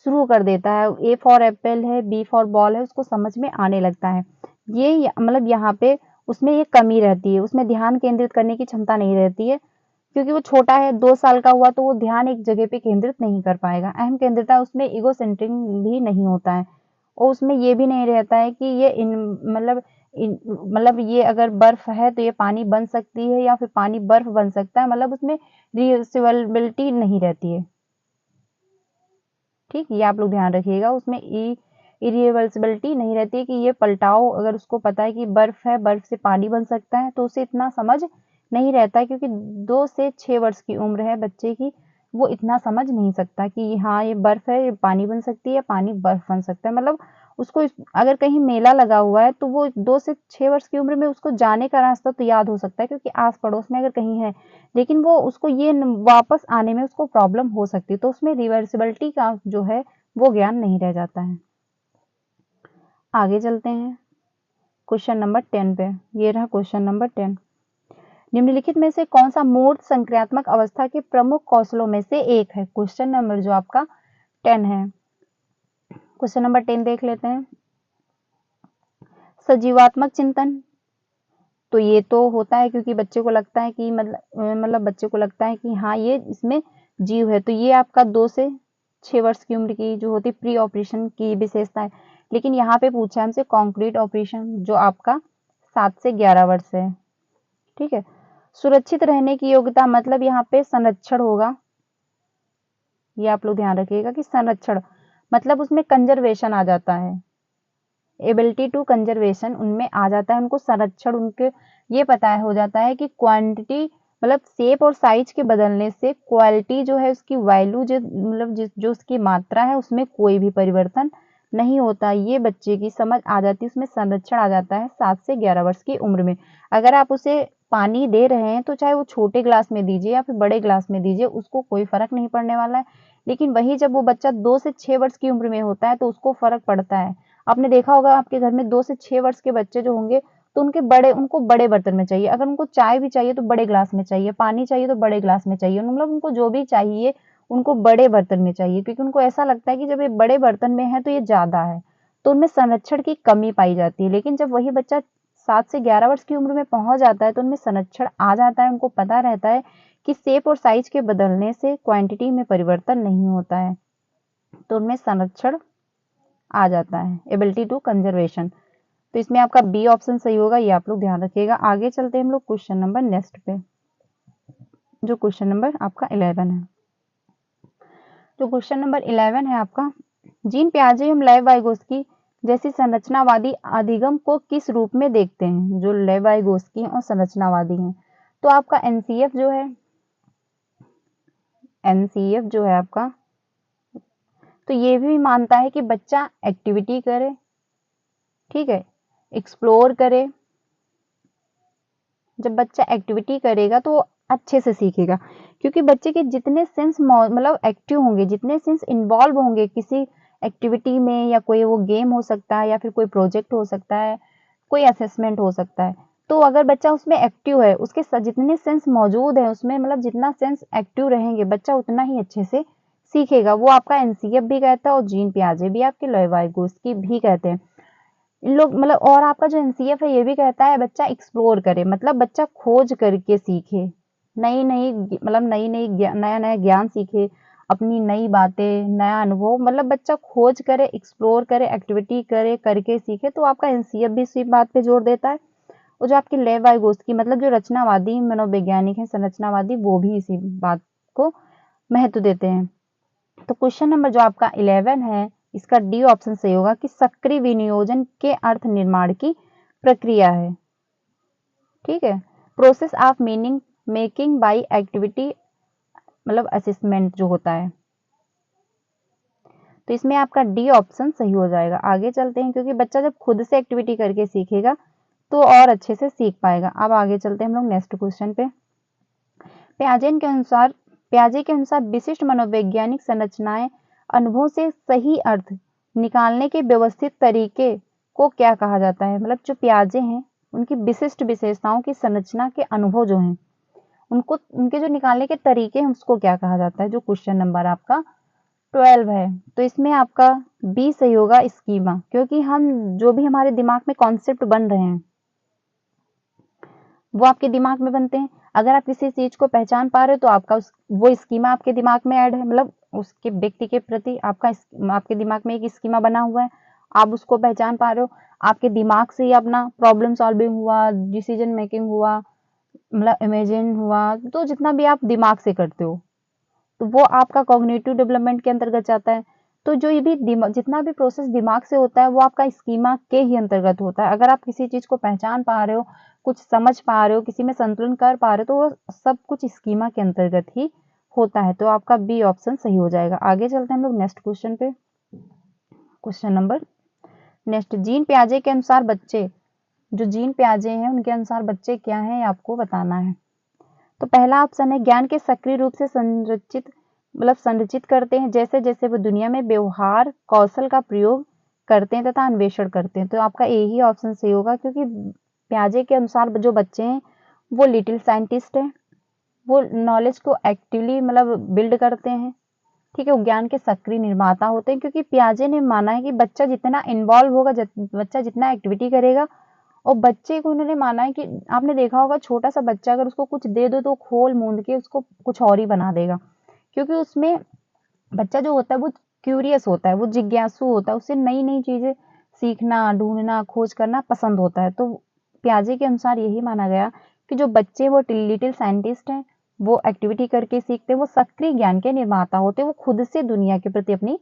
शुरू कर देता है। ए फॉर एप्पल है, बी फॉर बॉल है, उसको समझ में आने लगता है। ये मतलब यहाँ पे उसमें ये कमी रहती है, उसमें ध्यान केंद्रित करने की क्षमता नहीं रहती है, क्योंकि वो छोटा है, 2 साल का हुआ, तो वो ध्यान एक जगह पे केंद्रित नहीं कर पाएगा। अहम केंद्रिता उसमें ईगो सेंटरिंग भी नहीं होता है, और उसमें ये भी नहीं रहता है कि ये मतलब ये अगर बर्फ है तो ये पानी बन सकती है या फिर पानी बर्फ बन सकता है, मतलब उसमें रिवर्सिबिलिटी नहीं रहती है। ठीक, ये आप लोग ध्यान रखिएगा, उसमें इरिवर्सिबिलिटी नहीं रहती है कि ये पलटाओ, अगर उसको पता है कि बर्फ है, बर्फ से पानी बन सकता है, तो उसे इतना समझ नहीं रहता है, क्योंकि 2 से 6 वर्ष की उम्र है बच्चे की, वो इतना समझ नहीं सकता कि हाँ ये बर्फ है, ये पानी बन सकती है, पानी बर्फ बन सकता है। मतलब उसको अगर कहीं मेला लगा हुआ है तो वो 2 से 6 वर्ष की उम्र में उसको जाने का रास्ता तो याद हो सकता है, क्योंकि आस पड़ोस में अगर कहीं है, लेकिन वो उसको ये वापस आने में उसको प्रॉब्लम हो सकती है, तो उसमें रिवर्सिबिलिटी का जो है वो ज्ञान नहीं रह जाता है। आगे चलते हैं क्वेश्चन नंबर 10 पे। ये रहा क्वेश्चन नंबर 10। निम्नलिखित में से कौन सा मूर्त संक्रियात्मक अवस्था के प्रमुख कौशलों में से एक है? क्वेश्चन नंबर जो आपका 10 है। क्वेश्चन नंबर 10 देख लेते हैं। सजीवात्मक चिंतन, तो ये तो होता है क्योंकि बच्चे को लगता है कि मतलब बच्चे को लगता है कि हाँ ये इसमें जीव है, तो ये आपका 2 से 6 वर्ष की उम्र की जो होती प्री ऑपरेशन की विशेषता है। लेकिन यहाँ पे पूछा है हमसे कॉन्क्रीट ऑपरेशन, जो आपका 7 से 11 वर्ष है। ठीक है, सुरक्षित रहने की योग्यता, मतलब यहाँ पे संरक्षण होगा, ये आप लोग ध्यान रखिएगा कि संरक्षण मतलब उसमें कंजर्वेशन आ जाता है, एबिलिटी टू कंजर्वेशन उनमें आ जाता है, उनको संरक्षण, उनके ये पता हो जाता है कि क्वांटिटी मतलब शेप और साइज के बदलने से क्वालिटी जो है उसकी वैल्यू जो मतलब जो उसकी मात्रा है उसमें कोई भी परिवर्तन नहीं होता। ये बच्चे की समझ आ जाती है, उसमें संरक्षण आ जाता है 7 से 11 वर्ष की उम्र में। अगर आप उसे पानी दे रहे हैं तो चाहे वो छोटे ग्लास में दीजिए या फिर बड़े ग्लास में दीजिए, उसको कोई फर्क नहीं पड़ने वाला है। लेकिन वही जब वो बच्चा 2 से 6 वर्ष की उम्र में होता है तो उसको फर्क पड़ता है। आपने देखा होगा आपके घर में 2 से 6 वर्ष के बच्चे जो होंगे तो उनको बड़े बर्तन में चाहिए, अगर उनको चाय भी चाहिए तो बड़े ग्लास में चाहिए, पानी चाहिए तो बड़े ग्लास में चाहिए, मतलब उनको जो भी चाहिए उनको बड़े बर्तन में चाहिए, क्योंकि उनको ऐसा लगता है कि जब ये बड़े बर्तन में है तो ये ज्यादा है, तो उनमें संरक्षण की कमी पाई जाती है। लेकिन जब वही बच्चा 7 से 11 वर्ष की उम्र में पहुंच जाता है तो उनमें संरक्षण आ जाता है, उनको पता रहता है कि शेप और साइज के बदलने से क्वांटिटी में परिवर्तन नहीं होता है, तो उनमें संरक्षण आ जाता है, एबिलिटी टू कंजर्वेशन। तो इसमें आपका बी ऑप्शन सही होगा, ये आप लोग ध्यान रखिएगा। आगे चलते हैं हम लोग क्वेश्चन नंबर नेक्स्ट पे, जो क्वेश्चन नंबर आपका 11 है। जो क्वेश्चन नंबर 11 है आपका, जीन पियाजे एवं लेव वाइगोस्की जैसी संरचनावादी अधिगम को किस रूप में देखते हैं? जो लेव वाइगोस्की और संरचनावादी हैं, तो आपका एनसीएफ जो है, एनसीएफ जो है आपका, तो ये भी मानता है कि बच्चा एक्टिविटी करे, ठीक है, एक्सप्लोर करे। जब बच्चा एक्टिविटी करेगा तो वो अच्छे से सीखेगा, क्योंकि बच्चे के जितने सेंस मतलब एक्टिव होंगे, जितने सेंस इन्वॉल्व होंगे किसी एक्टिविटी में, या कोई वो गेम हो सकता है या फिर कोई प्रोजेक्ट हो सकता है, कोई असेसमेंट हो सकता है, तो अगर बच्चा उसमें एक्टिव है, उसके जितने सेंस मौजूद है उसमें, मतलब जितना सेंस एक्टिव रहेंगे बच्चा उतना ही अच्छे से सीखेगा। वो आपका एनसीएफ भी कहता है और जीन पियाजे भी आपके लेवी-वाइगोस्की भी कहते हैं। इन लोग मतलब, और आपका जो एनसीएफ है ये भी कहता है बच्चा एक्सप्लोर करे, मतलब बच्चा खोज करके सीखे, नई नई मतलब नई नई नया नया ज्ञान सीखे, अपनी नई बातें, नया अनुभव, मतलब बच्चा खोज करे, एक्सप्लोर करे, एक्टिविटी करे, करके सीखे। तो आपका एनसीएफ भी इसी बात पे जोर देता है, और जो आपके लेव वाइगोस्की मतलब जो रचनावादी मनोवैज्ञानिक है, संरचनावादी, वो भी इसी बात को महत्व देते हैं। तो क्वेश्चन नंबर जो आपका 11 है, इसका डी ऑप्शन सही होगा कि सक्रिय विनियोजन के अर्थ निर्माण की प्रक्रिया है। ठीक है, process of meaning making by activity मतलब असेसमेंट जो होता है, तो इसमें आपका डी ऑप्शन सही हो जाएगा। आगे चलते हैं, क्योंकि बच्चा जब खुद से एक्टिविटी करके सीखेगा तो और अच्छे से सीख पाएगा। अब आगे चलते हैं हम लोग नेक्स्ट क्वेश्चन पे। प्याजे के अनुसार विशिष्ट मनोवैज्ञानिक संरचनाएं अनुभव से सही अर्थ निकालने के व्यवस्थित तरीके को क्या कहा जाता है? मतलब जो प्याजे हैं उनकी विशिष्ट विशेषताओं की संरचना के अनुभव जो हैं उनको, उनके जो निकालने के तरीके हैं उसको क्या कहा जाता है? जो क्वेश्चन नंबर आपका 12 है, तो इसमें आपका बी सही होगा, स्कीमा, क्योंकि हम जो भी हमारे दिमाग में कॉन्सेप्ट बन रहे हैं वो आपके दिमाग में बनते हैं। अगर आप किसी चीज को पहचान पा रहे हो तो आपका वो स्कीमा आपके दिमाग में ऐड है, मतलब उसके व्यक्ति के प्रति आपके दिमाग में एक स्कीमा बना हुआ है, आप उसको पहचान पा रहे हो। आपके दिमाग से ही अपना प्रॉब्लम सॉल्विंग हुआ, डिसीजन मेकिंग हुआ, मतलब इमेजिन हुआ, तो जितना भी आप दिमाग से करते हो तो वो आपका कॉग्निटिव डेवलपमेंट के अंतर्गत जाता है। तो जो ये भी जितना भी प्रोसेस दिमाग से होता है वो आपका स्कीमा के ही अंतर्गत होता है। अगर आप किसी चीज को पहचान पा रहे हो, कुछ समझ पा रहे हो, किसी में संतुलन कर पा रहे हो, तो वो सब कुछ स्कीमा के अंतर्गत ही होता है। तो आपका बी ऑप्शन सही हो जाएगा। आगे चलते हैं हम लोग नेक्स्ट क्वेश्चन पे। क्वेश्चन नंबर नेक्स्ट, जीन पियाजे के अनुसार बच्चे, जो जीन पियाजे हैं उनके अनुसार बच्चे क्या है आपको बताना है। तो पहला ऑप्शन है ज्ञान के सक्रिय रूप से संरचित करते हैं, जैसे जैसे वो दुनिया में व्यवहार कौशल का प्रयोग करते हैं तथा अन्वेषण करते हैं। तो आपका ए ही ऑप्शन सही होगा, क्योंकि पियाजे के अनुसार जो बच्चे हैं वो लिटिल साइंटिस्ट हैं, वो नॉलेज को एक्टिवली मतलब बिल्ड करते हैं, ठीक है, वो ज्ञान के सक्रिय निर्माता होते हैं। क्योंकि पियाजे ने माना है कि बच्चा जितना इन्वॉल्व होगा, बच्चा जितना एक्टिविटी करेगा, और बच्चे को उन्होंने माना है कि आपने देखा होगा छोटा सा बच्चा अगर उसको कुछ दे दो तो खोल मूंद के उसको कुछ और ही बना देगा, क्योंकि उसमें बच्चा जो होता है वो क्यूरियस होता है, वो जिज्ञासु होता है, उसे नई नई चीजें सीखना, ढूंढना, खोज करना पसंद होता है। तो पियाजे के अनुसार यही माना गया कि जो बच्चे वो लिटिल साइंटिस्ट हैं, वो एक्टिविटी करके सीखते हैं, वो सक्रिय ज्ञान के निर्माता होते हैं, वो खुद से दुनिया के प्रति अपनी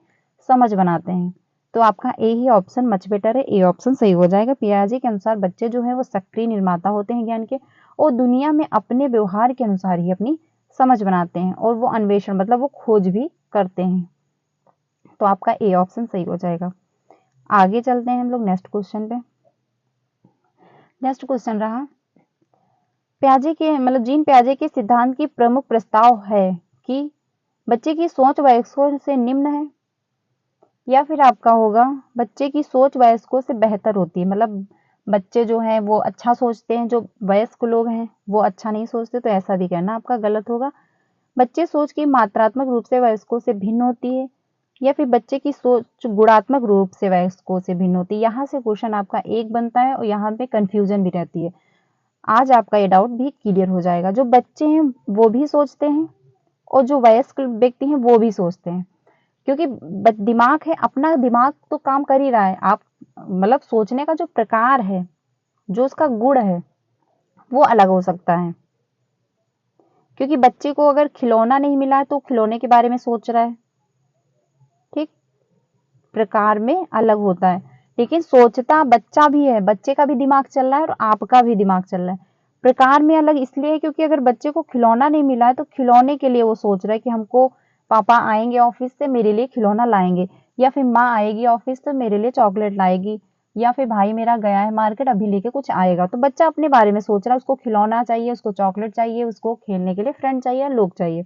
समझ बनाते हैं। तो आपका ए ही ऑप्शन मच बेटर है, ए ऑप्शन सही हो जाएगा। पियाजे के अनुसार बच्चे जो है वो सक्रिय निर्माता होते हैं ज्ञान के, और दुनिया में अपने व्यवहार के अनुसार ही अपनी समझ बनाते हैं, और वो अन्वेषण मतलब वो खोज भी करते हैं। तो आपका ए ऑप्शन सही हो जाएगा। आगे चलते हैं हम लोग नेक्स्ट क्वेश्चन पे। नेक्स्ट क्वेश्चन रहा, पियाजे के मतलब जीन पियाजे के सिद्धांत की प्रमुख प्रस्ताव है कि बच्चे की सोच वयस्कों से निम्न है, या फिर आपका होगा बच्चे की सोच वयस्कों से बेहतर होती है। मतलब बच्चे जो हैं वो अच्छा सोचते हैं, जो वयस्क लोग हैं वो अच्छा नहीं सोचते, तो ऐसा भी कहना आपका गलत होगा। बच्चे सोच की मात्रात्मक रूप से वयस्कों से भिन्न होती है, या फिर बच्चे की सोच गुणात्मक रूप से वयस्कों से भिन्न होती है। यहाँ से क्वेश्चन आपका एक बनता है और यहाँ पे कंफ्यूजन भी रहती है। आज आपका ये डाउट भी क्लियर हो जाएगा। जो बच्चे हैं वो भी सोचते हैं, और जो वयस्क व्यक्ति हैं वो भी सोचते हैं, क्योंकि दिमाग है, अपना दिमाग तो काम कर ही रहा है। आप मतलब सोचने का जो प्रकार है, जो उसका गुण है, वो अलग हो सकता है। क्योंकि बच्चे को अगर खिलौना नहीं मिला है तो खिलौने के बारे में सोच रहा है, ठीक, प्रकार में अलग होता है, लेकिन सोचता बच्चा भी है, बच्चे का भी दिमाग चल रहा है और आपका भी दिमाग चल रहा है। प्रकार में अलग इसलिए है क्योंकि अगर बच्चे को खिलौना नहीं मिला है तो खिलौने के लिए वो सोच रहा है कि हमको पापा आएंगे ऑफिस से मेरे लिए खिलौना लाएंगे, या फिर माँ आएगी ऑफिस से मेरे लिए चॉकलेट लाएगी, या फिर भाई मेरा गया है मार्केट अभी लेके कुछ आएगा। तो बच्चा अपने बारे में सोच रहा है, उसको खिलौना चाहिए, उसको चॉकलेट चाहिए, उसको खेलने के लिए फ्रेंड चाहिए, लोग चाहिए,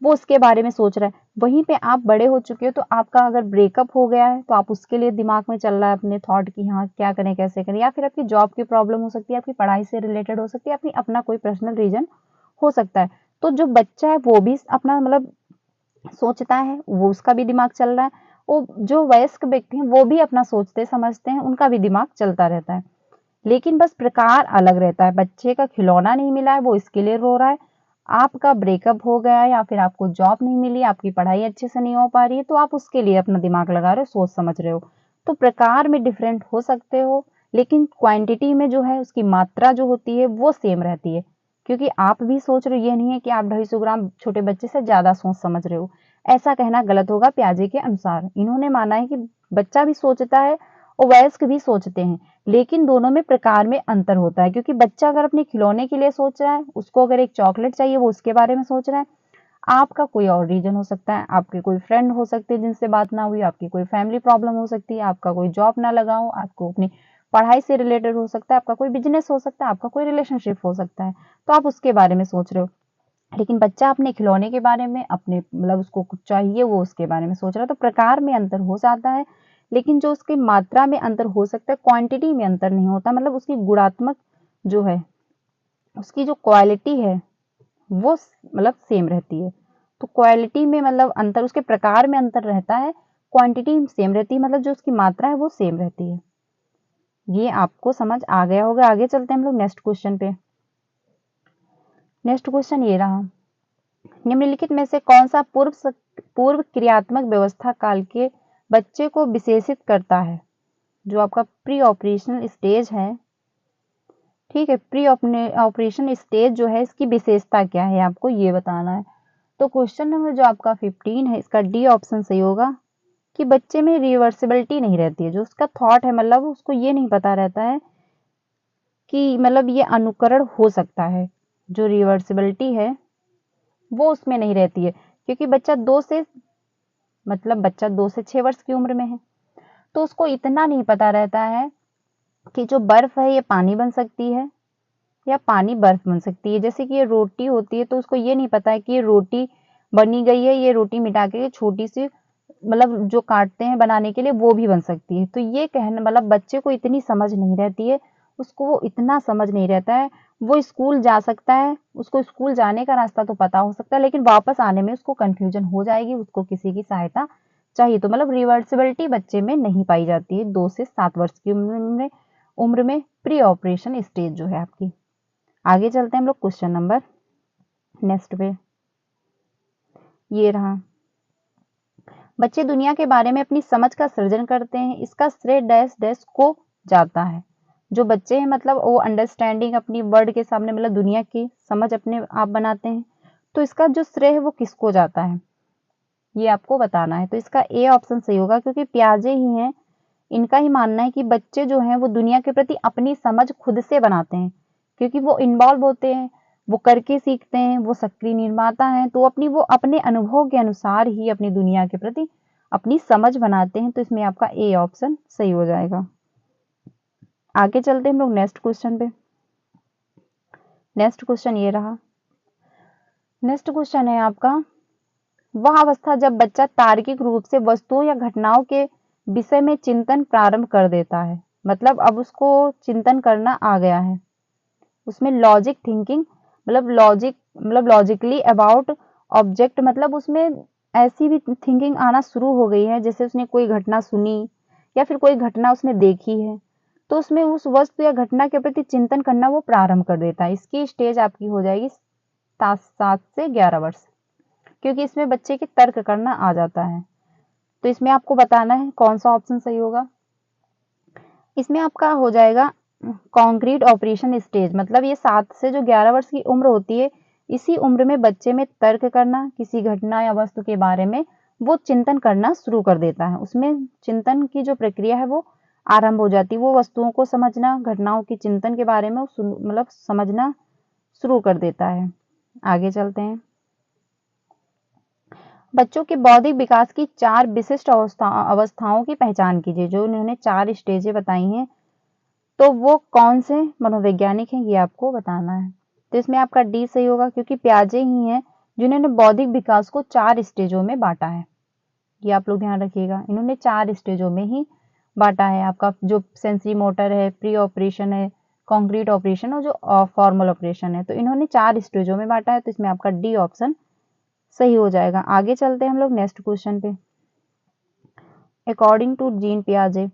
वो उसके बारे में सोच रहा है। वहीं पे आप बड़े हो चुके हो, तो आपका अगर ब्रेकअप हो गया है तो आप उसके लिए दिमाग में चल रहा है अपने थॉट की हाँ क्या करें कैसे करें, या फिर आपकी जॉब की प्रॉब्लम हो सकती है, आपकी पढ़ाई से रिलेटेड हो सकती है, अपनी अपना कोई पर्सनल रीजन हो सकता है। तो जो बच्चा है वो भी अपना मतलब सोचता है, वो उसका भी दिमाग चल रहा है, वो जो वयस्क व्यक्ति हैं वो भी अपना सोचते समझते हैं, उनका भी दिमाग चलता रहता है, लेकिन बस प्रकार अलग रहता है। बच्चे का खिलौना नहीं मिला है वो इसके लिए रो रहा है, आपका ब्रेकअप हो गया है या फिर आपको जॉब नहीं मिली, आपकी पढ़ाई अच्छे से नहीं हो पा रही है, तो आप उसके लिए अपना दिमाग लगा रहे हो, सोच समझ रहे हो। तो प्रकार में डिफरेंट हो सकते हो, लेकिन क्वांटिटी में जो है उसकी मात्रा जो होती है वो सेम रहती है, क्योंकि आप भी सोच रहे हो, ये नहीं है कि आप 250 ग्राम छोटे बच्चे से ज्यादा सोच समझ रहे हो। ऐसा कहना गलत होगा। पियाजे के अनुसार इन्होंने माना है कि बच्चा भी सोचता है और वयस्क भी सोचते हैं, लेकिन दोनों में प्रकार में अंतर होता है। क्योंकि बच्चा अगर अपने खिलौने के लिए सोच रहा है, उसको अगर एक चॉकलेट चाहिए वो उसके बारे में सोच रहा है, आपका कोई और रीजन हो सकता है, आपके कोई फ्रेंड हो सकते हैं जिनसे बात ना हुई, आपकी कोई फैमिली प्रॉब्लम हो सकती है, आपका कोई जॉब ना लगा हो, आपको अपनी पढ़ाई से रिलेटेड हो सकता है, आपका कोई बिजनेस हो सकता है, आपका कोई रिलेशनशिप हो सकता है, तो आप उसके बारे में सोच रहे हो। लेकिन बच्चा अपने खिलौने के बारे में, अपने मतलब उसको कुछ चाहिए वो उसके बारे में सोच रहा है। तो प्रकार में अंतर हो जाता है, लेकिन जो उसकी मात्रा में अंतर हो सकता है, क्वांटिटी में अंतर नहीं होता। मतलब उसकी गुणात्मक जो है, उसकी जो क्वालिटी है वो मतलब सेम रहती है। तो क्वालिटी में मतलब अंतर, उसके प्रकार में अंतर रहता है, क्वांटिटी सेम रहती है, मतलब जो उसकी मात्रा है वो सेम रहती है। ये आपको समझ आ गया होगा। आगे चलते हैं हम लोग नेक्स्ट क्वेश्चन पे। नेक्स्ट क्वेश्चन ये रहा, निम्नलिखित में से कौन सा पूर्व क्रियात्मक व्यवस्था काल के बच्चे को विशेषित करता है? जो आपका प्री ऑपरेशनल स्टेज है, ठीक है, प्री ऑपरेशन स्टेज जो है इसकी विशेषता क्या है आपको ये बताना है। तो क्वेश्चन नंबर जो आपका 15 है, इसका डी ऑप्शन सही होगा कि बच्चे में रिवर्सिबिलिटी नहीं रहती है। जो उसका थॉट है, मतलब उसको ये नहीं पता रहता है कि मतलब ये अनुकरण हो सकता है, जो रिवर्सिबिलिटी है वो उसमें नहीं रहती है, क्योंकि बच्चा 2 से 6 वर्ष की उम्र में है, तो उसको इतना नहीं पता रहता है कि जो बर्फ है ये पानी बन सकती है या पानी बर्फ बन सकती है। जैसे कि ये रोटी होती है, तो उसको ये नहीं पता है कि ये रोटी बनी गई है, ये रोटी मिटा के छोटी सी मतलब जो काटते हैं बनाने के लिए वो भी बन सकती है। तो ये कहना मतलब बच्चे को इतनी समझ नहीं रहती है, उसको वो इतना समझ नहीं रहता है। वो स्कूल जा सकता है, उसको स्कूल जाने का रास्ता तो पता हो सकता है, लेकिन वापस आने में उसको कंफ्यूजन हो जाएगी, उसको किसी की सहायता चाहिए। तो मतलब रिवर्सिबिलिटी बच्चे में नहीं पाई जाती है 2 से 7 वर्ष की उम्र में प्री ऑपरेशन स्टेज जो है आपकी। आगे चलते हैं हम लोग क्वेश्चन नंबर नेक्स्ट पे। ये रहा, बच्चे दुनिया के बारे में अपनी समझ का सृजन करते हैं, इसका श्रेय डैश डैश को जाता है। जो बच्चे हैं मतलब वो अंडरस्टैंडिंग अपनी वर्ड के सामने मतलब दुनिया की समझ अपने आप बनाते हैं, तो इसका जो श्रेय है वो किसको जाता है ये आपको बताना है। तो इसका ए ऑप्शन सही होगा, क्योंकि प्याजे ही हैं, इनका ही मानना है कि बच्चे जो हैं वो दुनिया के प्रति अपनी समझ खुद से बनाते हैं, क्योंकि वो इन्वॉल्व होते हैं, वो करके सीखते हैं, वो सक्रिय निर्माता हैं, तो वो अपने अनुभव के अनुसार ही अपनी दुनिया के प्रति अपनी समझ बनाते हैं। तो इसमें आपका ए ऑप्शन सही हो जाएगा। आगे चलते हैं हम लोग नेक्स्ट क्वेश्चन पे। नेक्स्ट क्वेश्चन ये रहा, नेक्स्ट क्वेश्चन है आपका, वह अवस्था जब बच्चा तार्किक रूप से वस्तुओं या घटनाओं के विषय में चिंतन प्रारंभ कर देता है। मतलब अब उसको चिंतन करना आ गया है, उसमें लॉजिक थिंकिंग मतलब लॉजिकली अबाउट ऑब्जेक्ट, मतलब उसमें ऐसी भी थिंकिंग आना शुरू हो गई है, जैसे उसने कोई घटना सुनी या फिर कोई घटना उसने देखी है, तो उसमें उस वस्तु या घटना के प्रति चिंतन करना वो प्रारंभ कर देता है। इसकी स्टेज आपकी हो जाएगी 7 से 11 वर्ष, क्योंकि इसमें बच्चे के तर्क करना आ जाता है। तो इसमें आपको बताना है कौन सा ऑप्शन सही होगा। इसमें आपका हो जाएगा कॉन्क्रीट ऑपरेशन स्टेज, मतलब ये 7 से जो 11 वर्ष की उम्र होती है, इसी उम्र में बच्चे में तर्क करना, किसी घटना या वस्तु के बारे में वो चिंतन करना शुरू कर देता है। उसमें चिंतन की जो प्रक्रिया है वो आरंभ हो जाती है, वो वस्तुओं को समझना, घटनाओं की चिंतन के बारे में मतलब समझना शुरू कर देता है। आगे चलते हैं, बच्चों के बौद्धिक विकास की 4 विशिष्ट अवस्थाओं की पहचान कीजिए। जो उन्होंने 4 स्टेजें बताई हैं, तो वो कौन से मनोवैज्ञानिक हैं ये आपको बताना है। तो इसमें आपका डी सही होगा, क्योंकि प्याजे ही हैं जिन्होंने बौद्धिक विकास को 4 स्टेजों में बांटा है। ये आप लोग ध्यान रखिएगा, इन्होंने 4 स्टेजों में ही बांटा है। आपका जो सेंसरी मोटर है, प्री ऑपरेशन है, कॉन्क्रीट ऑपरेशन और जो फॉर्मल ऑपरेशन है, तो इन्होंने 4 स्टेजों में बांटा है। तो इसमें आपका डी ऑप्शन सही हो जाएगा। आगे चलते हैं हम लोग नेक्स्ट क्वेश्चन पे। अकॉर्डिंग टू जीन पियाजे,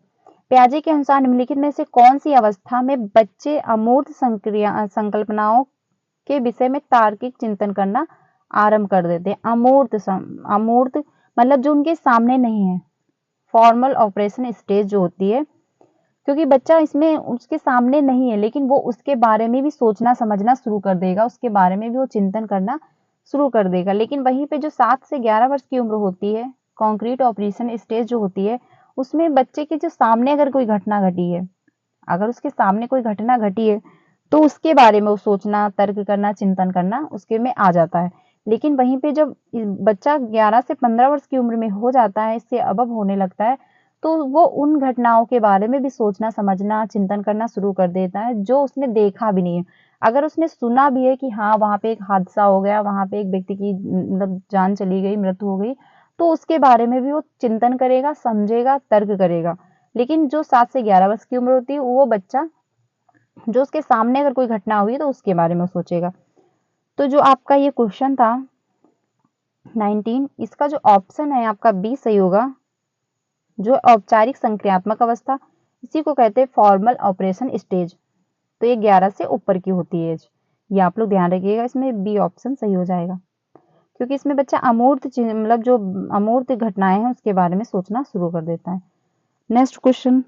पियाजे के अनुसार निम्नलिखित में से कौन सी अवस्था में बच्चे अमूर्त संकल्पनाओं के विषय में तार्किक चिंतन करना आरंभ कर देते हैं? अमूर्त मतलब जो उनके सामने नहीं है, फॉर्मल ऑपरेशन स्टेज जो होती है, क्योंकि बच्चा इसमें उसके सामने नहीं है, लेकिन वो उसके बारे में भी सोचना समझना शुरू कर देगा, उसके बारे में भी वो चिंतन करना शुरू कर देगा। लेकिन वहीं पे जो 7 से 11 वर्ष की उम्र होती है, कॉन्क्रीट ऑपरेशन स्टेज जो होती है, उसमें बच्चे के जो सामने अगर कोई घटना घटी है, अगर उसके सामने कोई घटना घटी है, तो उसके बारे में वो सोचना, तर्क करना, चिंतन करना उसके में आ जाता है। लेकिन वहीं पे जब बच्चा 11 से 15 वर्ष की उम्र में हो जाता है, इससे अबव होने लगता है, तो वो उन घटनाओं के बारे में भी सोचना, समझना, चिंतन करना शुरू कर देता है जो उसने देखा भी नहीं है। अगर उसने सुना भी है कि हाँ वहाँ पे एक हादसा हो गया, वहाँ पे एक व्यक्ति की मतलब जान चली गई, मृत्यु हो गई, तो उसके बारे में भी वो चिंतन करेगा, समझेगा, तर्क करेगा। लेकिन जो 7 से 11 वर्ष की उम्र होती है, वो बच्चा जो उसके सामने अगर कोई घटना हुई तो उसके बारे में सोचेगा। तो जो आपका ये क्वेश्चन था 19 इसका जो ऑप्शन है आपका बी सही होगा। जो औपचारिक संक्रियात्मक अवस्था, इसी को कहते हैं फॉर्मल ऑपरेशन स्टेज। तो ये 11 से ऊपर की होती है एज। ये आप लोग ध्यान रखिएगा, इसमें बी ऑप्शन सही हो जाएगा, क्योंकि इसमें बच्चा अमूर्त मतलब जो अमूर्त घटनाएं हैं उसके बारे में सोचना शुरू कर देता है। नेक्स्ट क्वेश्चन,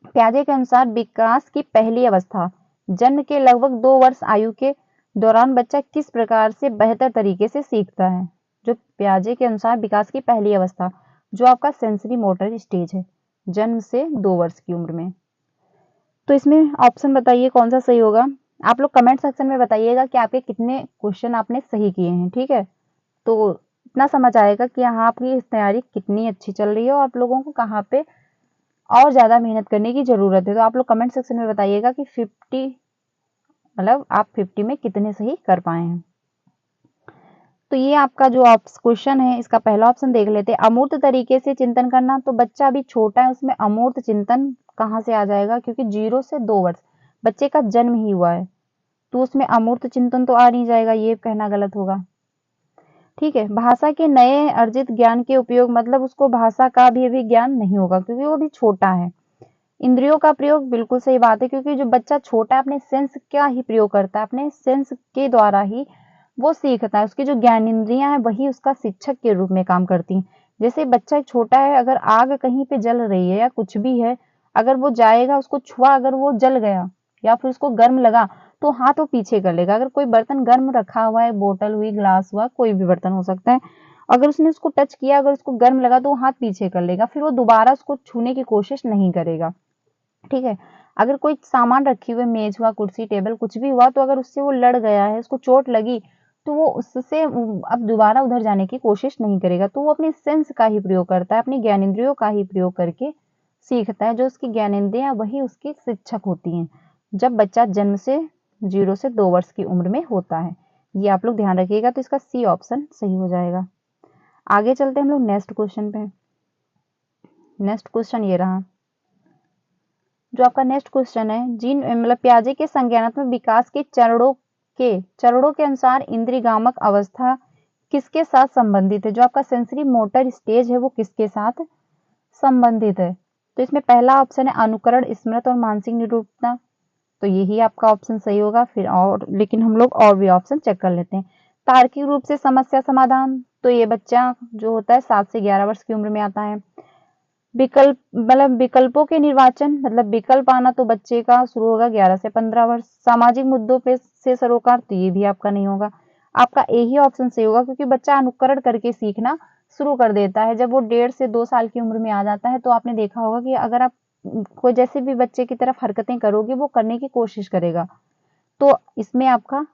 प्याजे के अनुसार विकास की पहली अवस्था, जन्म के लगभग 2 वर्ष आयु के दौरान बच्चा किस प्रकार से बेहतर तरीके से सीखता है। जो प्याजे के अनुसार विकास की पहली अवस्था, जो आपका सेंसरी मोटर स्टेज है, जन्म से 2 वर्ष की उम्र में। तो इसमें ऑप्शन बताइए कौन सा सही होगा। आप लोग कमेंट सेक्शन में बताइएगा कि आपके कितने क्वेश्चन आपने सही किए हैं, ठीक है। तो इतना समझ आएगा कि यहाँ आपकी तैयारी कितनी अच्छी चल रही है और आप लोगों को कहाँ पे और ज़्यादा मेहनत करने की ज़रूरत है। तो आप लोग कमेंट सेक्शन में बताइएगा कि 50 मतलब आप 50 में कितने सही कर पाए हैं। तो ये आपका जो क्वेश्चन है, इसका पहला ऑप्शन देख लेते हैं। अमूर्त तरीके से चिंतन करना, तो बच्चा अभी छोटा है, उसमें अमूर्त चिंतन कहाँ से आ जाएगा, क्योंकि 0 से 2 वर्ष बच्चे का जन्म ही हुआ है, तो उसमें अमूर्त चिंतन तो आ नहीं जाएगा, ये कहना गलत होगा। ठीक है, भाषा के नए अर्जित ज्ञान के उपयोग, मतलब उसको भाषा का भी अभी ज्ञान नहीं होगा क्योंकि वो भी छोटा है। इंद्रियों का प्रयोग, बिल्कुल सही बात है, क्योंकि जो बच्चा छोटा है अपने सेंस का ही प्रयोग करता है, अपने सेंस के द्वारा ही वो सीखता है। उसकी जो ज्ञान इंद्रियां हैं वही उसका शिक्षक के रूप में काम करती हैं। जैसे बच्चा छोटा है, अगर आग कहीं पे जल रही है या कुछ भी है, अगर वो जाएगा उसको छुआ, अगर वो जल गया या फिर उसको गर्म लगा तो हाथ वो पीछे कर लेगा। अगर कोई बर्तन गर्म रखा हुआ है, बोतल हुई, ग्लास हुआ, कोई भी बर्तन हो सकता है, अगर उसने उसको टच किया, अगर उसको गर्म लगा तो वो हाथ पीछे कर लेगा, फिर वो दोबारा उसको छूने की कोशिश नहीं करेगा। ठीक है, अगर कोई सामान रखी हुई, मेज हुआ, कुर्सी, टेबल, कुछ भी हुआ, तो अगर उससे वो लड़ गया है, उसको चोट लगी, तो वो उससे अब दोबारा उधर जाने की कोशिश नहीं करेगा। तो वो अपने सेंस का ही प्रयोग करता है, अपनी ज्ञानेंद्रियों का ही प्रयोग करके सीखता है। जो उसकी ज्ञानेंद्रियां वही उसकी शिक्षक होती हैं जब बच्चा जन्म से 0 से 2 वर्ष की उम्र में होता है। ये आप लोग ध्यान रखिएगा, तो इसका सी ऑप्शन सही हो जाएगा। आगे चलते हैं हम लोग नेक्स्ट क्वेश्चन पे। नेक्स्ट क्वेश्चन ये रहा, जो आपका नेक्स्ट क्वेश्चन है, जीन मतलब प्याजे के संज्ञानात्मक विकास के चरणों के अनुसार इंद्रियगामक अवस्था किसके साथ संबंधित है। जो आपका सेंसरी मोटर स्टेज है वो किसके साथ संबंधित है। तो इसमें पहला ऑप्शन है अनुकरण, स्मृति और मानसिक निरूपता। तो यही आपका ऑप्शन सही होगा। फिर और लेकिन हम लोग और भी ऑप्शन चेक कर लेते हैं। तार्किक रूप से समस्या समाधान, तो ये बच्चा जो होता है 7 से 11 वर्ष की उम्र में आता है। विकल्प मतलब विकल्पों के निर्वाचन, मतलब विकल्प आना तो बच्चे का शुरू होगा 11 से 15 वर्ष। सामाजिक मुद्दों पे से सरोकार, तो ये भी आपका नहीं होगा। आपका यही ऑप्शन सही होगा, क्योंकि बच्चा अनुकरण करके सीखना शुरू कर देता है जब वो 1.5 से 2 साल की उम्र में आ जाता है। तो आपने देखा होगा कि अगर आप कोई जैसे भी बच्चे की तरफ हरकतें करोगे वो करने की कोशिश करेगा। तो इसमें आपका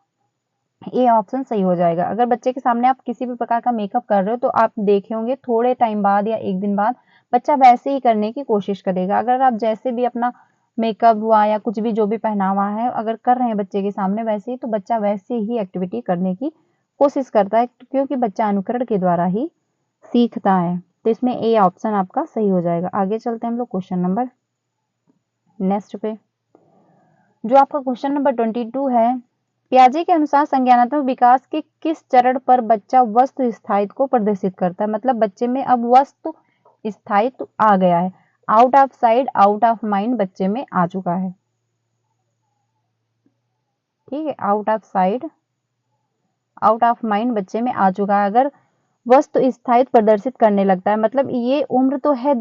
ये ऑप्शन सही हो जाएगा। अगर बच्चे के सामने आप किसी भी प्रकार का मेकअप कर रहे हो, तो आप देखे होंगे थोड़े टाइम बाद या 1 दिन बाद बच्चा वैसे ही करने की कोशिश करेगा। अगर आप जैसे भी अपना मेकअप हुआ या कुछ भी जो भी पहनावा है अगर कर रहे हैं बच्चे के सामने वैसे ही, तो बच्चा वैसे ही एक्टिविटी करने की कोशिश करता है, क्योंकि बच्चा अनुकरण के द्वारा ही सीखता है। तो इसमें ए ऑप्शन आपका सही हो जाएगा। आगे चलते हैं हम लोग क्वेश्चन नंबर नेक्स्ट पे। जो आपका क्वेश्चन नंबर 22 है, पियाजे के अनुसार संज्ञानात्मक विकास के किस चरण पर बच्चा वस्तु स्थायित्व को प्रदर्शित करता है। मतलब बच्चे में अब वस्तु स्थायित्व आ गया है, out of side out of mind बच्चे में आ चुका है। ठीक है, out of side out of mind बच्चे में आ चुका है। अगर वस्तु स्थायित्व प्रदर्शित करने लगता है, मतलब ये उम्र तो है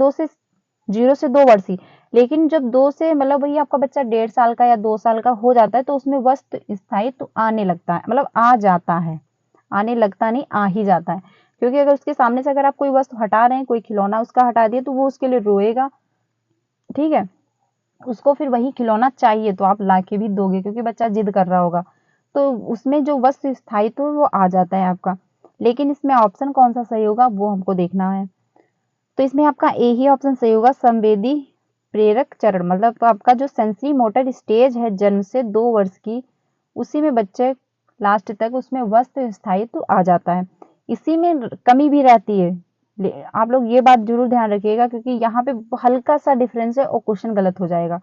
0 से 2 वर्ष ही, लेकिन जब 2 से मतलब वही आपका बच्चा 1.5 साल का या 2 साल का हो जाता है, तो उसमें वस्तु स्थायित्व आने लगता है, मतलब आ जाता है, आने लगता नहीं, आ ही जाता है। क्योंकि अगर उसके सामने से अगर आप कोई वस्तु हटा रहे हैं, कोई खिलौना उसका हटा दिए, तो वो उसके लिए रोएगा। ठीक है, उसको फिर वही खिलौना चाहिए, तो आप ला के भी दोगे क्योंकि बच्चा जिद कर रहा होगा। तो उसमें जो वस्तु स्थायित्व वो आ जाता है आपका। लेकिन इसमें ऑप्शन कौन सा सही होगा वो हमको देखना है। तो इसमें आपका ए ही ऑप्शन सही होगा, संवेदी प्रेरक चरण। मतलब आपका जो सेंसरी मोटर स्टेज है जन्म से 2 वर्ष की, उसी में बच्चे लास्ट तक उसमें वस्तु स्थायित्व आ जाता है। इसी में कमी भी रहती है। आप लोग ये बात जरूर ध्यान रखिएगा, क्योंकि यहाँ पे हल्का सा डिफरेंस है और क्वेश्चन गलत हो जाएगा।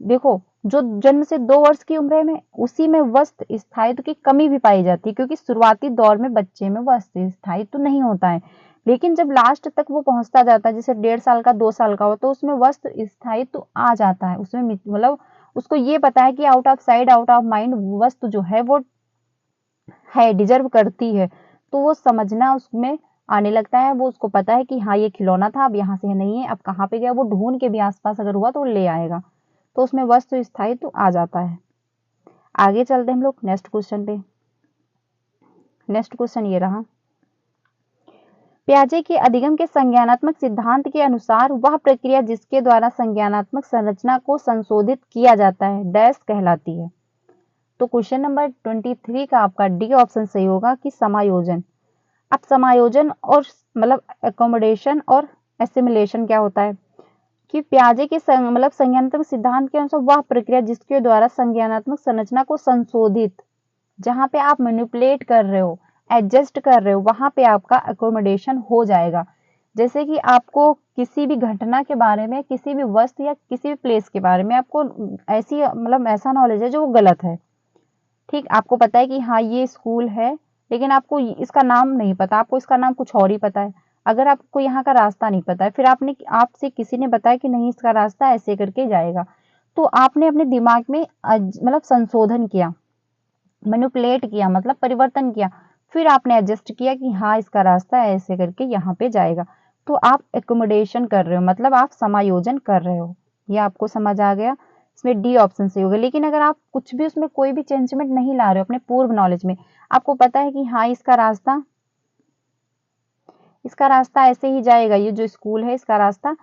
देखो जो जन्म से 2 वर्ष की उम्र में उसी में वस्त स्थायित्व की कमी भी पाई जाती है, क्योंकि शुरुआती दौर में बच्चे में वस्त स्थायित्व नहीं होता है, लेकिन जब लास्ट तक वो पहुंचता जाता है, जैसे 1.5 साल का 2 साल का हो, तो उसमें वस्त स्थायित्व आ जाता है। उसमें मतलब उसको ये पता है कि out of side out of mind वस्त जो है वो है, डिजर्व करती है, तो वो समझना उसमें आने लगता है। वो उसको पता है कि हाँ ये खिलौना था, अब यहाँ से नहीं है, अब कहाँ पे गया, वो ढूंढ के भी आसपास अगर हुआ तो वो ले आएगा, तो उसमें वस्तु स्थायित्व आ जाता है। आगे चलते हैं हम लोग नेक्स्ट क्वेश्चन पे। नेक्स्ट क्वेश्चन ये रहा, पियाजे के अधिगम के संज्ञानात्मक सिद्धांत के अनुसार वह प्रक्रिया जिसके द्वारा संज्ञानात्मक संरचना को संशोधित किया जाता है डैश कहलाती है। तो क्वेश्चन नंबर 23 का आपका डी ऑप्शन सही होगा कि समायोजन। अब समायोजन और मतलब एकोमोडेशन और एसिमिलेशन क्या होता है कि पियाजे के मतलब संज्ञानात्मक सिद्धांत के अनुसार वह प्रक्रिया जिसके द्वारा संज्ञानात्मक संरचना को संशोधित, जहां पे आप मैनिपुलेट कर रहे हो, एडजस्ट कर रहे हो, वहां पे आपका अकोमोडेशन हो जाएगा। जैसे कि आपको किसी भी घटना के बारे में, किसी भी वस्तु या किसी भी प्लेस के बारे में आपको ऐसी मतलब ऐसा नॉलेज है जो वो गलत है, ठीक, आपको पता है कि हाँ ये स्कूल है, लेकिन आपको इसका नाम नहीं पता, आपको इसका नाम कुछ और ही पता है। अगर आपको यहाँ का रास्ता नहीं पता है, फिर आपसे किसी ने बताया कि नहीं इसका रास्ता ऐसे करके जाएगा, तो आपने अपने दिमाग में मतलब संशोधन किया, मैनिपुलेट किया, मतलब परिवर्तन किया, फिर आपने एडजस्ट किया कि हाँ इसका रास्ता ऐसे करके यहाँ पे जाएगा, तो आप एकोमोडेशन कर रहे हो, मतलब आप समायोजन कर रहे हो। ये आपको समझ आ गया, इसमें डी ऑप्शन सही होगा। लेकिन अगर आप कुछ भी उसमें कोई भी चेंजमेंट नहीं ला रहे हो अपने पूर्व नॉलेज में, आपको पता है कि हाँ इसका रास्ता ऐसे ही जाएगा, ये जो स्कूल है इसका रास्ता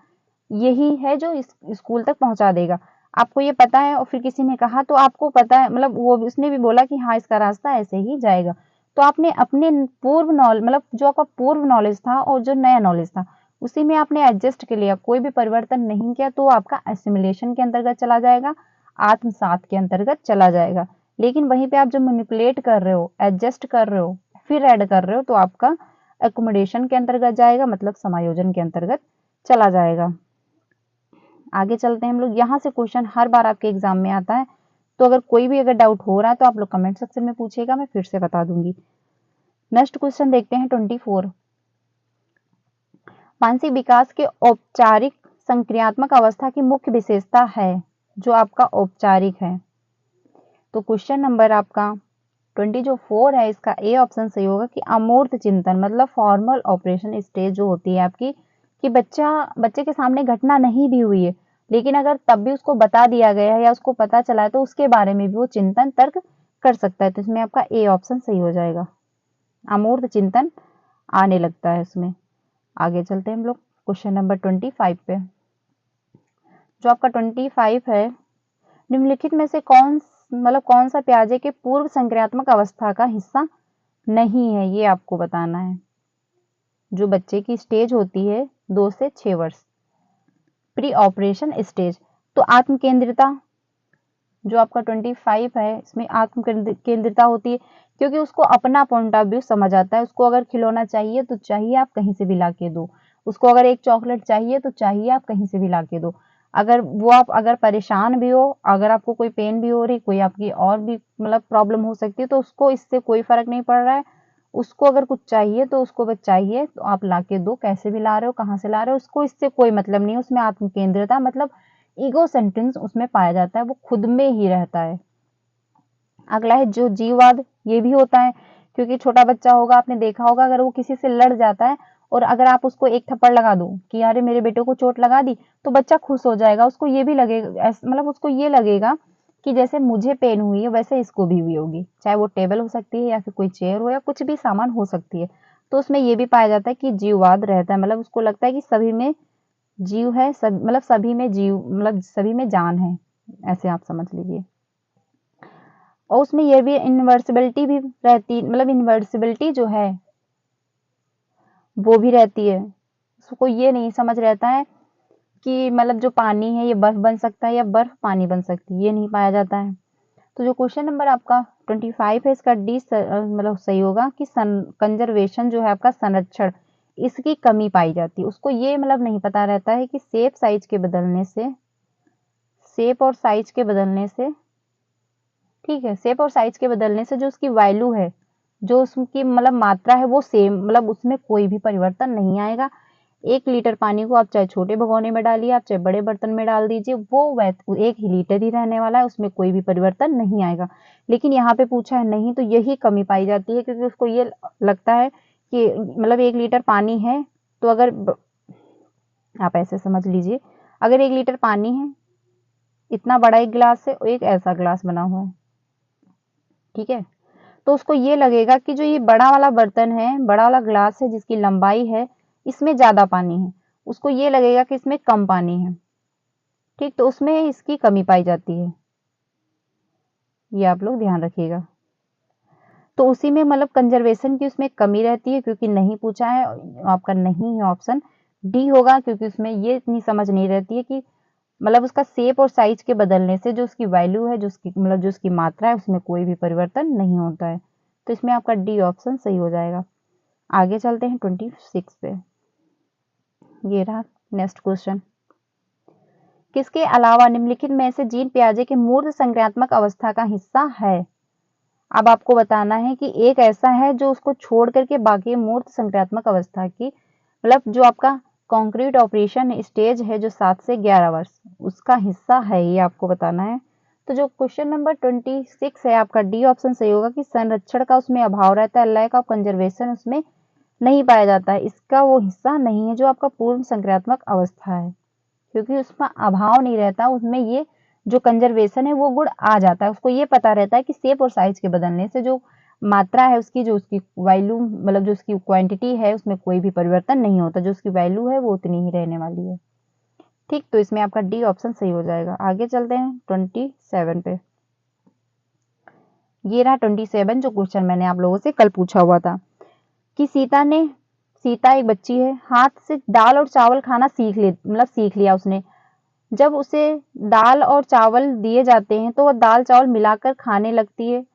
यही है जो इस स्कूल तक पहुंचा देगा, आपको ये पता है, और फिर किसी ने कहा तो आपको पता है, मतलब वो उसने भी बोला कि हाँ इसका रास्ता ऐसे ही जाएगा, तो आपने अपने पूर्व नॉलेज, मतलब जो आपका पूर्व नॉलेज था और जो नया नॉलेज था उसी में आपने एडजस्ट कर लिया, कोई भी परिवर्तन नहीं किया, तो आपका एसिमिलेशन के अंतर्गत चला जाएगा, आत्मसात के अंतर्गत चला जाएगा। लेकिन वहीं पे आप जो मैनिपुलेट कर रहे हो, एडजस्ट कर रहे हो, फिर ऐड कर रहे हो, तो आपका एकोमोडेशन के अंतर्गत जाएगा, मतलब समायोजन के अंतर्गत चला जाएगा। आगे चलते हैं हम लोग। यहाँ से क्वेश्चन हर बार आपके एग्जाम में आता है, तो अगर कोई भी अगर डाउट हो रहा है तो आप लोग कमेंट सेक्शन में पूछिएगा, मैं फिर से बता दूंगी। नेक्स्ट क्वेश्चन देखते हैं 24। मानसिक विकास के औपचारिक संक्रियात्मक अवस्था की मुख्य विशेषता है, जो आपका औपचारिक है। तो क्वेश्चन नंबर आपका 24 है, इसका ए ऑप्शन सही होगा कि अमूर्त चिंतन, मतलब फॉर्मल ऑपरेशन स्टेज जो होती है आपकी, कि बच्चे के सामने घटना नहीं भी हुई है, लेकिन अगर तब भी उसको बता दिया गया है या उसको पता चला है, तो उसके बारे में भी वो चिंतन तर्क कर सकता है। तो इसमें आपका ए ऑप्शन सही हो जाएगा, अमूर्त चिंतन आने लगता है इसमें। आगे चलते हैं हम लोग क्वेश्चन नंबर 25 पे। जो आपका 25 है, निम्नलिखित में से कौन सा प्याजे के पूर्व संक्रियात्मक अवस्था का हिस्सा नहीं है, ये आपको बताना है। जो बच्चे की स्टेज होती है 2 से 6 वर्ष, प्री ऑपरेशन स्टेज, तो आत्म केंद्रिता जो आपका 25 है, इसमें आत्म केंद्रिता होती है, क्योंकि उसको अपना पॉइंट ऑफ व्यू समझ आता है। उसको अगर खिलौना चाहिए तो चाहिए, आप कहीं से भी ला के दो, उसको अगर एक चॉकलेट चाहिए तो चाहिए, आप कहीं से भी ला के दो। अगर वो आप अगर परेशान भी हो, अगर आपको कोई पेन भी हो रही, कोई आपकी और भी मतलब प्रॉब्लम हो सकती है, तो उसको इससे कोई फर्क नहीं पड़ रहा है, उसको अगर कुछ चाहिए तो उसको बस चाहिए, तो आप ला के दो, कैसे भी ला रहे हो, कहाँ से ला रहे हो, उसको इससे कोई मतलब नहीं है। उसमें आत्म केंद्रिता मतलब ईगो सेंटेंस उसमें पाया जाता है, वो खुद में ही रहता है। अगला है जो जीववाद, ये भी होता है, क्योंकि छोटा बच्चा होगा, आपने देखा होगा, अगर वो किसी से लड़ जाता है और अगर आप उसको एक थप्पड़ लगा दो कि अरे मेरे बेटे को चोट लगा दी, तो बच्चा खुश हो जाएगा, उसको ये भी लगेगा, मतलब उसको ये लगेगा कि जैसे मुझे पेन हुई है वैसे इसको भी हुई होगी, चाहे वो टेबल हो सकती है या फिर कोई चेयर हो या कुछ भी सामान हो सकती है। तो उसमें ये भी पाया जाता है कि जीववाद रहता है, मतलब उसको लगता है कि सभी में जीव है, सब मतलब सभी में जीव, मतलब सभी में जान है, ऐसे आप समझ लीजिए। और उसमें ये भी इनवर्सिबिलिटी भी रहती, मतलब इनवर्सिबिलिटी जो है वो भी रहती है। उसको ये नहीं समझ रहता है कि मतलब जो पानी है ये बर्फ बन सकता है या बर्फ पानी बन सकती है, ये नहीं पाया जाता है। तो जो क्वेश्चन नंबर आपका 25 है, इसका डी मतलब सही होगा कि कंजर्वेशन जो है आपका संरक्षण, इसकी कमी पाई जाती है। उसको ये मतलब नहीं पता रहता है कि शेप और साइज के बदलने से, ठीक है, शेप और साइज के बदलने से जो उसकी वैल्यू है, जो उसकी मतलब मात्रा है वो सेम, मतलब उसमें कोई भी परिवर्तन नहीं आएगा। 1 लीटर पानी को आप चाहे छोटे भगोने में डालिए, आप चाहे बड़े बर्तन में डाल दीजिए, वो 1 ही लीटर ही रहने वाला है, उसमें कोई भी परिवर्तन नहीं आएगा। लेकिन यहाँ पे पूछा है नहीं, तो यही कमी पाई जाती है, क्योंकि उसको ये लगता है कि मतलब 1 लीटर पानी है, तो अगर आप ऐसे समझ लीजिए, अगर 1 लीटर पानी है, इतना बड़ा एक गिलास है और एक ऐसा गिलास बना हुआ है, ठीक है, तो उसको ये लगेगा कि जो ये बड़ा वाला बर्तन है, बड़ा वाला ग्लास है, जिसकी लंबाई है, इसमें ज्यादा पानी है, उसको ये लगेगा कि इसमें कम पानी है, ठीक, तो उसमें इसकी कमी पाई जाती है, ये आप लोग ध्यान रखिएगा। तो उसी में मतलब कंजर्वेशन की उसमें कमी रहती है, क्योंकि नहीं पूछा है, आपका नहीं है ऑप्शन डी होगा, क्योंकि उसमें ये इतनी समझ नहीं रहती है कि मतलब उसका शेप और साइज के बदलने से जो उसकी वैल्यू है, जो उसकी मतलब जो उसकी मात्रा है, उसमें कोई भी परिवर्तन नहीं होता है। तो इसमें आपका डी ऑप्शन सही हो जाएगा। आगे चलते हैं 26 पे। ये रहा नेक्स्ट क्वेश्चन। किसके अलावा निम्नलिखित में से जीन पियाजे के मूर्त संक्रियात्मक अवस्था का हिस्सा है? अब आपको बताना है कि एक ऐसा है जो उसको छोड़ करके बाकी मूर्त संक्रियात्मक अवस्था की, मतलब जो आपका कॉन्क्रीट ऑपरेशन स्टेज है, जो 7 से 11 वर्ष, उसका हिस्सा है, ये आपको बताना है। तो जो क्वेश्चन नंबर 26 है, आपका डी ऑप्शन सही होगा कि संरक्षण का उसमें अभाव रहता है, लैक ऑफ कंजर्वेशन उसमें नहीं पाया जाता है, इसका वो हिस्सा नहीं है जो आपका पूर्ण संक्रियात्मक अवस्था है, क्योंकि उसमें अभाव नहीं रहता, उसमें ये जो कंजर्वेशन है वो गुण आ जाता है, उसको ये पता रहता है कि शेप और साइज के बदलने से जो मात्रा है उसकी, जो उसकी वैल्यू मतलब जो उसकी क्वांटिटी है, उसमें कोई भी परिवर्तन नहीं होता, जो उसकी वैल्यू है वो उतनी ही रहने वाली है, ठीक, तो इसमें आपका डी ऑप्शन सही हो जाएगा। आगे चलते हैं 27 पे। ये रहा 27 जो क्वेश्चन मैंने आप लोगों से कल पूछा हुआ था कि सीता एक बच्ची है, हाथ से दाल और चावल खाना सीख लिया उसने। जब उसे दाल और चावल दिए जाते हैं तो वह दाल चावल मिलाकर खाने लगती है।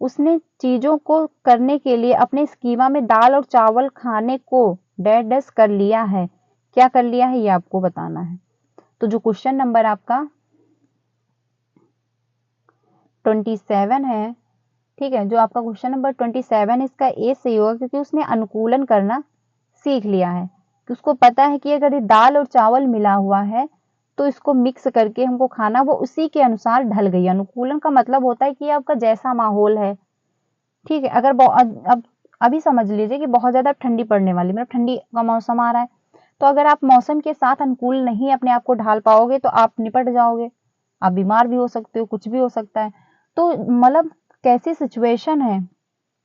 उसने चीजों को करने के लिए अपने स्कीमा में दाल और चावल खाने को डैश डैश कर लिया है, क्या कर लिया है ये आपको बताना है। तो जो क्वेश्चन नंबर आपका 27 है, ठीक है, जो आपका क्वेश्चन नंबर 27, इसका ए सही होगा, क्योंकि उसने अनुकूलन करना सीख लिया है, कि उसको पता है कि अगर ये दाल और चावल मिला हुआ है तो इसको मिक्स करके हमको खाना, वो उसी के अनुसार ढल गई। अनुकूलन का मतलब होता है कि आपका जैसा माहौल है, ठीक है, अगर अब अभी समझ लीजिए कि बहुत ज्यादा ठंडी पड़ने वाली, मतलब ठंडी का मौसम आ रहा है, तो अगर आप मौसम के साथ अनुकूल नहीं अपने आप को ढाल पाओगे तो आप निपट जाओगे, आप बीमार भी हो सकते हो, कुछ भी हो सकता है। तो मतलब कैसी सिचुएशन है,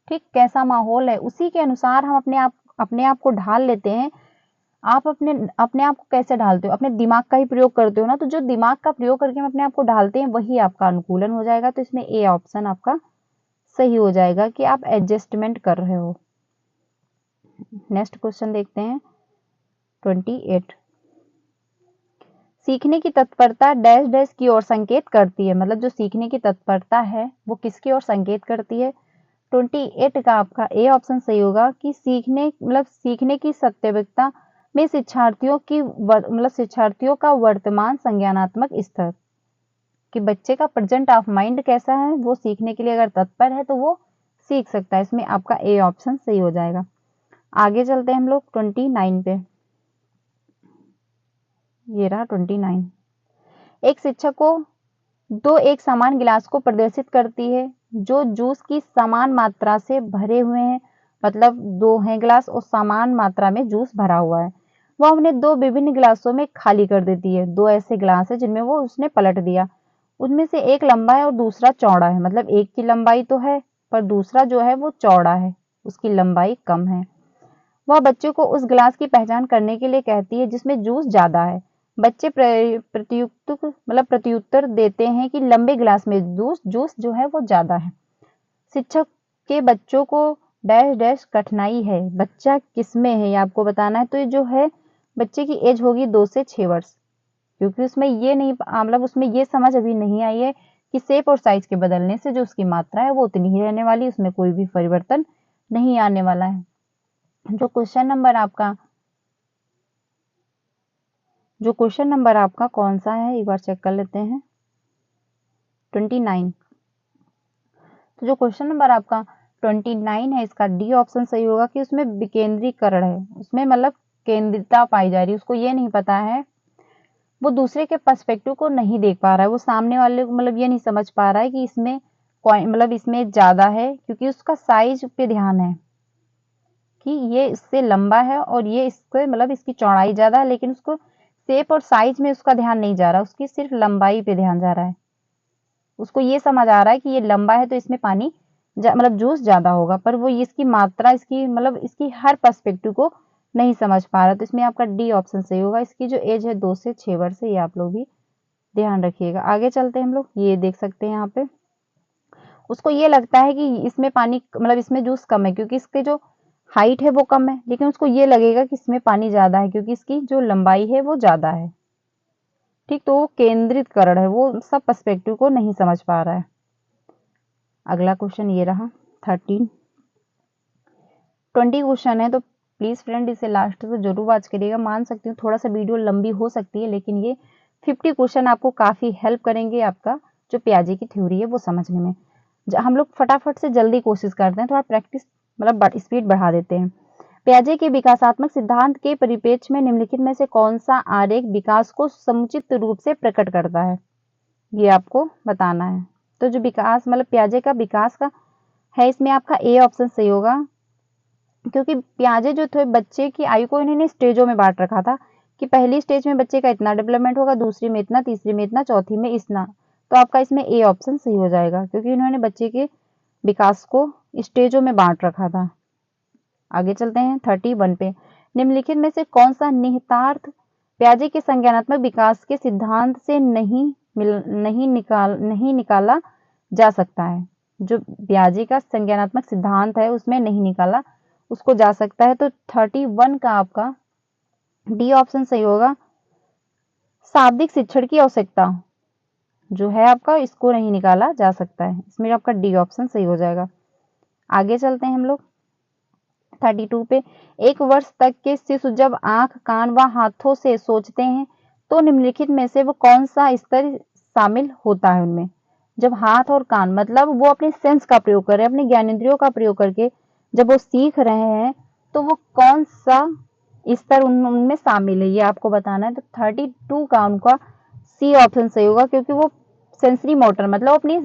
ठीक, कैसा माहौल है, उसी के अनुसार हम अपने आप को ढाल लेते हैं। आप अपने अपने आप को कैसे ढालते हो? अपने दिमाग का ही प्रयोग करते हो ना, तो जो दिमाग का प्रयोग करके हम अपने आप को ढालते हैं वही आपका अनुकूलन हो जाएगा। तो इसमें ए ऑप्शन आपका सही हो जाएगा कि आप एडजस्टमेंट कर रहे हो। नेक्स्ट क्वेश्चन देखते हैं 28। सीखने की तत्परता डैश डैश की ओर संकेत करती है, मतलब जो सीखने की तत्परता है वो किसकी ओर संकेत करती है? 28 का आपका ए ऑप्शन सही होगा कि सीखने की सत्याविकता में शिक्षार्थियों का वर्तमान संज्ञानात्मक स्तर, कि बच्चे का प्रेजेंट ऑफ माइंड कैसा है, वो सीखने के लिए अगर तत्पर है तो वो सीख सकता है। इसमें आपका ए ऑप्शन सही हो जाएगा। आगे चलते हैं हम लोग 29 पे। ये रहा 29। एक शिक्षक को दो एक समान गिलास को प्रदर्शित करती है जो जूस की समान मात्रा से भरे हुए हैं, मतलब दो हैं गिलास और समान मात्रा में जूस भरा हुआ है। वह उन्हें दो विभिन्न गिलासों में खाली कर देती है। दो ऐसे गिलास है जिनमें वो उसने पलट दिया, उनमें से एक लंबा है और दूसरा चौड़ा है, मतलब एक की लंबाई तो है पर दूसरा जो है वो चौड़ा है, उसकी लंबाई कम है। वह बच्चे को उस गिलास की पहचान करने के लिए कहती है जिसमें जूस ज्यादा है। बच्चे प्रत्युत्तर देते हैं कि लंबे गिलास में जूस जो है वो ज्यादा है। शिक्षक के बच्चों को डैश डैश कठिनाई है, बच्चा किसमें है ये आपको बताना है। तो ये जो है बच्चे की एज होगी 2 से 6 वर्ष, क्योंकि उसमें ये नहीं मतलब उसमें ये समझ अभी नहीं आई है कि शेप और साइज के बदलने से जो उसकी मात्रा है वो उतनी ही रहने वाली, उसमें कोई भी परिवर्तन नहीं आने वाला है। जो क्वेश्चन नंबर आपका कौन सा है एक बार चेक कर लेते हैं। 29। तो जो क्वेश्चन नंबर आपका 29 है, इसका डी ऑप्शन सही होगा कि उसमें विकेंद्रीकरण है, उसमें मतलब केंद्रिता पाई जा रही है। उसको ये नहीं पता है, वो दूसरे के पर्सपेक्टिव को नहीं देख पा रहा है, वो सामने वाले को मतलब ये नहीं समझ पा रहा है कि इसमें मतलब इसमें ज्यादा है, क्योंकि उसका साइज पे ध्यान है कि ये इससे लंबा है और ये इससे मतलब इसकी चौड़ाई ज्यादा है, लेकिन उसको शेप और साइज में उसका ध्यान नहीं जा रहा, उसकी सिर्फ लंबाई पे ध्यान जा रहा है। उसको ये समझ आ रहा है कि ये लंबा है तो इसमें पानी मतलब जूस ज्यादा होगा, पर वो इसकी मात्रा, इसकी मतलब इसकी हर पर्सपेक्टिव को नहीं समझ पा रहा। तो इसमें आपका डी ऑप्शन सही होगा। इसकी जो एज है 2 से 6 वर्ष है, ये आप लोग भी ध्यान रखिएगा। आगे चलते हैं हम लोग, ये देख सकते हैं यहाँ पे, उसको ये लगता है कि इसमें पानी मतलब इसमें जूस कम है क्योंकि इसके जो हाइट है वो कम है, लेकिन उसको ये लगेगा कि इसमें पानी ज्यादा है क्योंकि इसकी जो लंबाई है वो ज्यादा है। ठीक, तो वो केंद्रित करण है, वो सब पर्सपेक्टिव को नहीं समझ पा रहा है। अगला क्वेश्चन ये रहा 13। 20 क्वेश्चन है, तो प्लीज फ्रेंड इसे लास्ट से जरूर वॉच करिएगा। मान सकती हूँ थोड़ा सा वीडियो लंबी हो सकती है, लेकिन ये 50 क्वेश्चन आपको काफी हेल्प करेंगे आपका जो पियाजे की थ्योरी है वो समझने में। हम लोग फटाफट से जल्दी कोशिश करते हैं, थोड़ा प्रैक्टिस मतलब स्पीड बढ़ा देते हैं। पियाजे के विकासात्मक सिद्धांत के परिप्रेक्ष्य में निम्नलिखित में से कौन सा आरेख विकास को समुचित रूप से प्रकट करता है, ये आपको बताना है। तो जो विकास मतलब पियाजे का विकास का है, इसमें आपका ए ऑप्शन सही होगा, क्योंकि पियाजे जो थे बच्चे की आयु को इन्होंने स्टेजों में बांट रखा था कि पहली स्टेज में बच्चे का इतना डेवलपमेंट होगा, दूसरी में इतना, तीसरी में इतना, चौथी में इतना। तो आपका इसमें ए ऑप्शन सही हो जाएगा, क्योंकि इन्होंने बच्चे के विकास को स्टेजों में बांट रखा था। आगे चलते हैं 31 पे। निम्नलिखित में से कौन सा निहितार्थ पियाजे के संज्ञानात्मक विकास के सिद्धांत से नहीं निकाला जा सकता है। जो पियाजे का संज्ञानात्मक सिद्धांत है उसमें नहीं निकाला उसको जा सकता है। तो 31 का आपका डी ऑप्शन सही होगा। शाब्दिक शिक्षण की आवश्यकता जो है आपका, इसको नहीं निकाला जा सकता है, इसमें आपका डी ऑप्शन सही हो जाएगा। आगे चलते हैं हम लोग 32 पे। 1 वर्ष तक के शिशु जब आंख, कान व हाथों से सोचते हैं तो निम्नलिखित में से वो कौन सा स्तर शामिल होता है उनमें। जब हाथ और कान मतलब वो अपने सेंस का प्रयोग कर रहे हैं, अपने ज्ञानेंद्रियों का प्रयोग करके जब वो सीख रहे हैं, तो वो कौन सा स्तर उनमें शामिल है, ये आपको बताना है। तो 32 का उनका सी ऑप्शन सही होगा, क्योंकि वो सेंसरी मोटर मतलब अपनी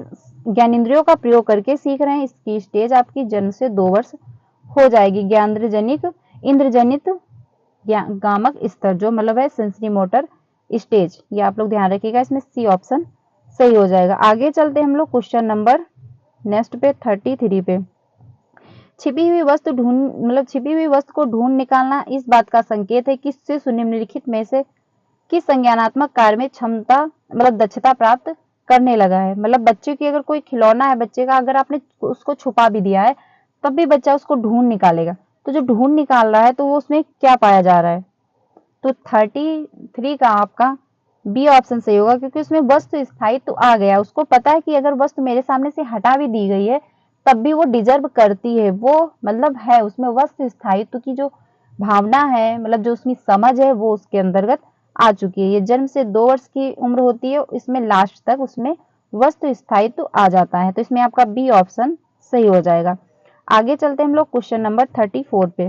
ज्ञानेंद्रियों का प्रयोग करके सीख रहे हैं। इसकी स्टेज आपकी जन्म से 2 वर्ष हो जाएगी। ज्ञानेंद्रजनिक इंद्रजनित गामक स्तर जो मतलब है सेंसरी मोटर स्टेज, ये आप लोग ध्यान रखिएगा, इसमें सी ऑप्शन सही हो जाएगा। आगे चलते हम लोग क्वेश्चन नंबर नेक्स्ट पे 33 पे। छिपी हुई वस्तु को ढूंढ निकालना इस बात का संकेत है कि शिशु निम्नलिखित में से किस संज्ञानात्मक कार्य में क्षमता मतलब दक्षता प्राप्त करने लगा है। मतलब बच्चे की अगर कोई खिलौना है बच्चे का, अगर आपने उसको छुपा भी दिया है तब भी बच्चा उसको ढूंढ निकालेगा। तो जो ढूंढ निकाल रहा है तो वो उसमें क्या पाया जा रहा है। तो 33 का आपका बी ऑप्शन सही होगा, क्योंकि उसमें वस्तु स्थायित्व आ गया। उसको पता है कि अगर वस्तु मेरे सामने से हटा भी दी गई है तब भी वो डिजर्व करती है, वो मतलब है उसमें वस्तु स्थायित्व की जो भावना है, मतलब जो उसकी समझ है वो उसके अंतर्गत आ चुकी है। ये जन्म से 2 वर्ष की उम्र होती है, इसमें लास्ट तक उसमें वस्तु स्थायित्व आ जाता है। तो इसमें आपका बी ऑप्शन सही हो जाएगा। आगे चलते हैं हम लोग क्वेश्चन नंबर 34 पे।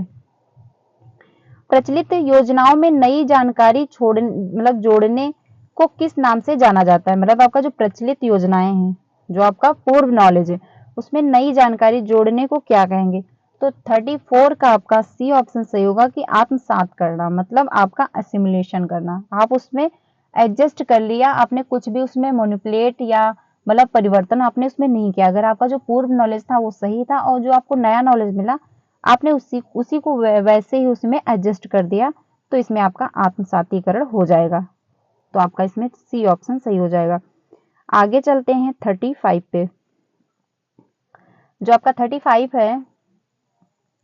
प्रचलित योजनाओं में नई जानकारी जोड़ने को किस नाम से जाना जाता है। मतलब आपका जो प्रचलित योजनाएं हैं, जो आपका पूर्व नॉलेज है, उसमें नई जानकारी जोड़ने को क्या कहेंगे। तो 34 का आपका सी ऑप्शन सही होगा कि आत्मसात करना, मतलब आपका असिमुलेशन करना। आप उसमें एडजस्ट कर लिया, आपने कुछ भी उसमें मैनिपुलेट या मतलब परिवर्तन आपने उसमें नहीं किया। अगर आपका जो पूर्व नॉलेज था वो सही था और जो आपको नया नॉलेज मिला आपने उसी को वैसे ही उसमें एडजस्ट कर दिया, तो इसमें आपका आत्मसातीकरण हो जाएगा। तो आपका इसमें सी ऑप्शन सही हो जाएगा। आगे चलते हैं 35 पे। जो आपका 35 है,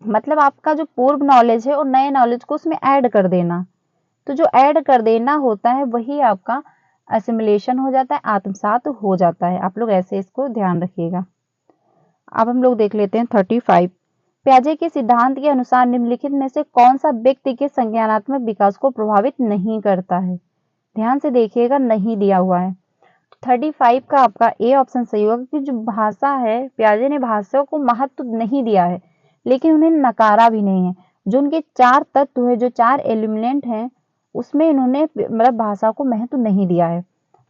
मतलब आपका जो पूर्व नॉलेज है और नए नॉलेज को उसमें ऐड कर देना। तो जो ऐड कर देना होता है वही आपका असिमुलेशन हो जाता है, आत्मसात हो जाता है। आप लोग ऐसे इसको ध्यान रखिएगा। अब हम लोग देख लेते हैं 35। पियाजे के सिद्धांत के अनुसार निम्नलिखित में से कौन सा व्यक्ति के संज्ञानात्मक विकास को प्रभावित नहीं करता है। ध्यान से देखिएगा, नहीं दिया हुआ है। 35 का आपका ए ऑप्शन सही होगा, कि जो भाषा है, पियाजे ने भाषा को महत्व नहीं दिया है, लेकिन उन्हें नकारा भी नहीं है। जो उनके 4 तत्व है, जो 4 एलिमेंट हैं, उसमें इन्होंने मतलब भाषा को महत्व नहीं दिया है,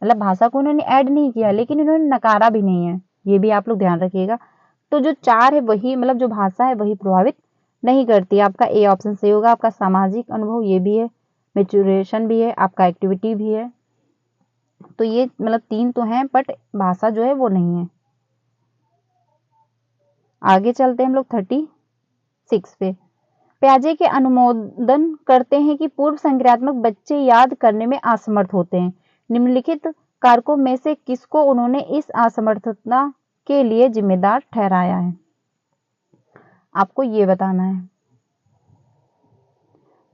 मतलब भाषा को उन्होंने ऐड नहीं किया, लेकिन इन्होंने नकारा भी नहीं है। ये भी आप लोग ध्यान रखिएगा। तो जो 4 है वही, मतलब जो भाषा है वही प्रभावित नहीं करती। आपका ए ऑप्शन सही होगा। आपका सामाजिक अनुभव ये भी है, मेचुरेशन भी है, आपका एक्टिविटी भी है। तो ये मतलब 3 तो हैं, बट भाषा जो है वो नहीं है। आगे चलते हैं हम लोग 36 पे। पियाजे के अनुमोदन करते हैं कि पूर्व संक्रियात्मक बच्चे याद करने में असमर्थ होते हैं। निम्नलिखित कारकों में से किसको उन्होंने इस असमर्थता के लिए जिम्मेदार ठहराया है? आपको ये बताना है।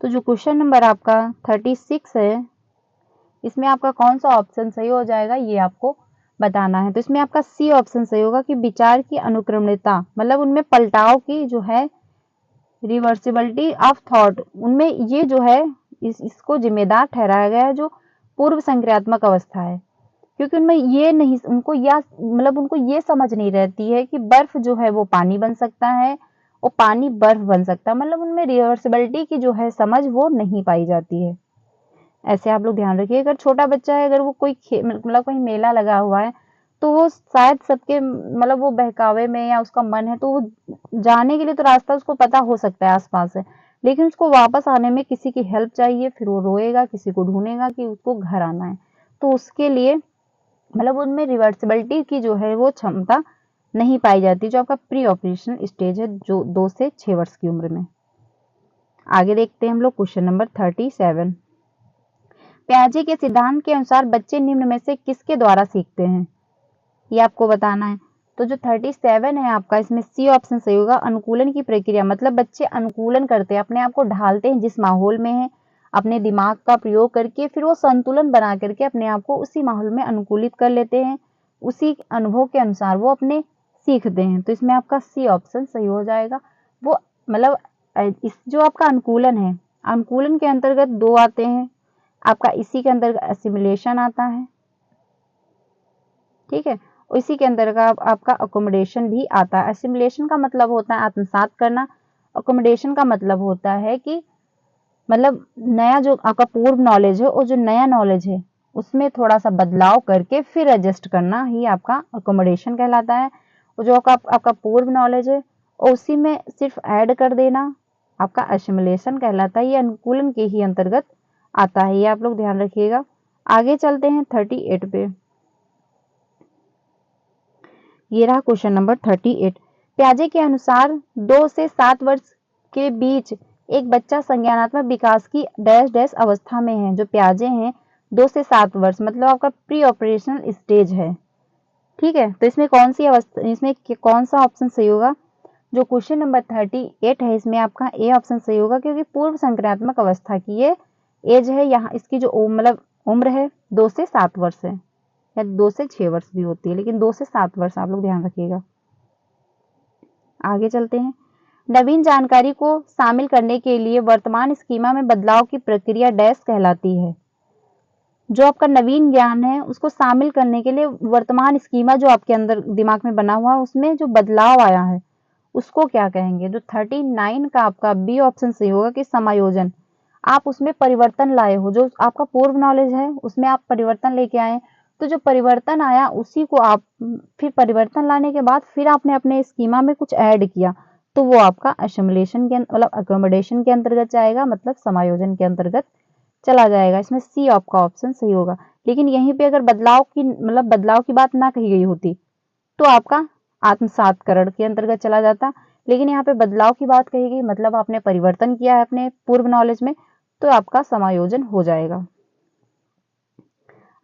तो जो क्वेश्चन नंबर आपका 36 है, इसमें आपका कौन सा ऑप्शन सही हो जाएगा, ये आपको बताना है। तो इसमें आपका सी ऑप्शन सही होगा, कि विचार की अनुक्रमणिकता, मतलब उनमें पलटाव की जो है, रिवर्सिबिलिटी ऑफ थॉट, उनमें ये जो है इसको जिम्मेदार ठहराया गया है, जो पूर्व संक्रियात्मक अवस्था है। क्योंकि उनमें ये नहीं, उनको या मतलब उनको ये समझ नहीं रहती है कि बर्फ जो है वो पानी बन सकता है और पानी बर्फ बन सकता है, मतलब उनमें रिवर्सिबिलिटी की जो है समझ वो नहीं पाई जाती है। ऐसे आप लोग ध्यान रखिए। अगर छोटा बच्चा है, अगर वो कोई मतलब कहीं मेला लगा हुआ है, तो वो शायद सबके मतलब वो बहकावे में या उसका मन है, तो वो जाने के लिए तो रास्ता उसको पता हो सकता है आसपास है, लेकिन उसको वापस आने में किसी की हेल्प चाहिए, फिर वो रोएगा, किसी को ढूंढेगा कि उसको घर आना है। तो उसके लिए मतलब उनमें रिवर्सिबिलिटी की जो है वो क्षमता नहीं पाई जाती, जो आपका प्री ऑपरेशन स्टेज है, जो 2 से 6 वर्ष की उम्र में। आगे देखते हैं हम लोग क्वेश्चन नंबर 37। पियाजे के सिद्धांत के अनुसार बच्चे निम्न में से किसके द्वारा सीखते हैं, ये आपको बताना है। तो जो 37 है आपका, इसमें सी ऑप्शन सही होगा, अनुकूलन की प्रक्रिया, मतलब बच्चे अनुकूलन करते हैं, अपने आप को ढालते हैं जिस माहौल में है, अपने दिमाग का प्रयोग करके फिर वो संतुलन बना करके अपने आप को उसी माहौल में अनुकूलित कर लेते हैं, उसी अनुभव के अनुसार वो अपने सीखते हैं। तो इसमें आपका सी ऑप्शन सही हो जाएगा। वो मतलब इस जो आपका अनुकूलन है, अनुकूलन के अंतर्गत 2 आते हैं आपका, इसी के अंतर्गत असिमिलेशन आता है, ठीक है, इसी के अंतर्गत आपका अकोमोडेशन भी आता है। असिमिलेशन का मतलब होता है आत्मसात करना, अकोमोडेशन का मतलब होता है कि मतलब नया जो आपका पूर्व नॉलेज है और जो नया नॉलेज है उसमें थोड़ा सा बदलाव करके फिर एडजस्ट करना ही आपका अकोमोडेशन कहलाता है। और जो आपका पूर्व नॉलेज है और उसी में सिर्फ ऐड कर देना आपका असिमिलेशन कहलाता है। ये अनुकूलन के ही अंतर्गत आता है, ये आप लोग ध्यान रखिएगा। आगे चलते हैं 38 पे। ये रहा क्वेश्चन नंबर 38। पियाजे के अनुसार 2 से 7 वर्ष के बीच एक बच्चा संज्ञानात्मक विकास की डैश डैश अवस्था में है। जो पियाजे हैं 2 से 7 वर्ष मतलब आपका प्री ऑपरेशनल स्टेज है, ठीक है। तो इसमें कौन सी अवस्था, इसमें कौन सा ऑप्शन सही होगा? जो क्वेश्चन नंबर 38 है, इसमें आपका ए ऑप्शन सही होगा, क्योंकि पूर्व संक्रियात्मक अवस्था की ये एज है। यहाँ इसकी जो मतलब उम्र है 2 से 7 वर्ष है, या 2 से 6 वर्ष भी होती है, लेकिन 2 से 7 वर्ष आप लोग ध्यान रखिएगा। आगे चलते हैं। नवीन जानकारी को शामिल करने के लिए वर्तमान स्कीमा में बदलाव की प्रक्रिया डैश कहलाती है। जो आपका नवीन ज्ञान है उसको शामिल करने के लिए वर्तमान स्कीमा जो आपके अंदर दिमाग में बना हुआ है उसमें जो बदलाव आया है उसको क्या कहेंगे? जो 39 का आपका बी ऑप्शन सही होगा, कि समायोजन। आप उसमें परिवर्तन लाए हो, जो आपका पूर्व नॉलेज है उसमें आप परिवर्तन लेके आए, तो जो परिवर्तन आया उसी को आप फिर परिवर्तन लाने के बाद फिर आपने अपने स्कीमा में कुछ ऐड किया, तो वो आपका असिमिलेशन के मतलब अकोमोडेशन के अंतर्गत जाएगा, मतलब समायोजन के अंतर्गत चला जाएगा। इसमें सी आपका ऑप्शन सही होगा। लेकिन यहीं पे अगर बदलाव की मतलब बदलाव की बात ना कही गई होती तो आपका आत्मसातकरण के अंतर्गत चला जाता, लेकिन यहाँ पे बदलाव की बात कही गई, मतलब आपने परिवर्तन किया है अपने पूर्व नॉलेज में, तो आपका समायोजन हो जाएगा।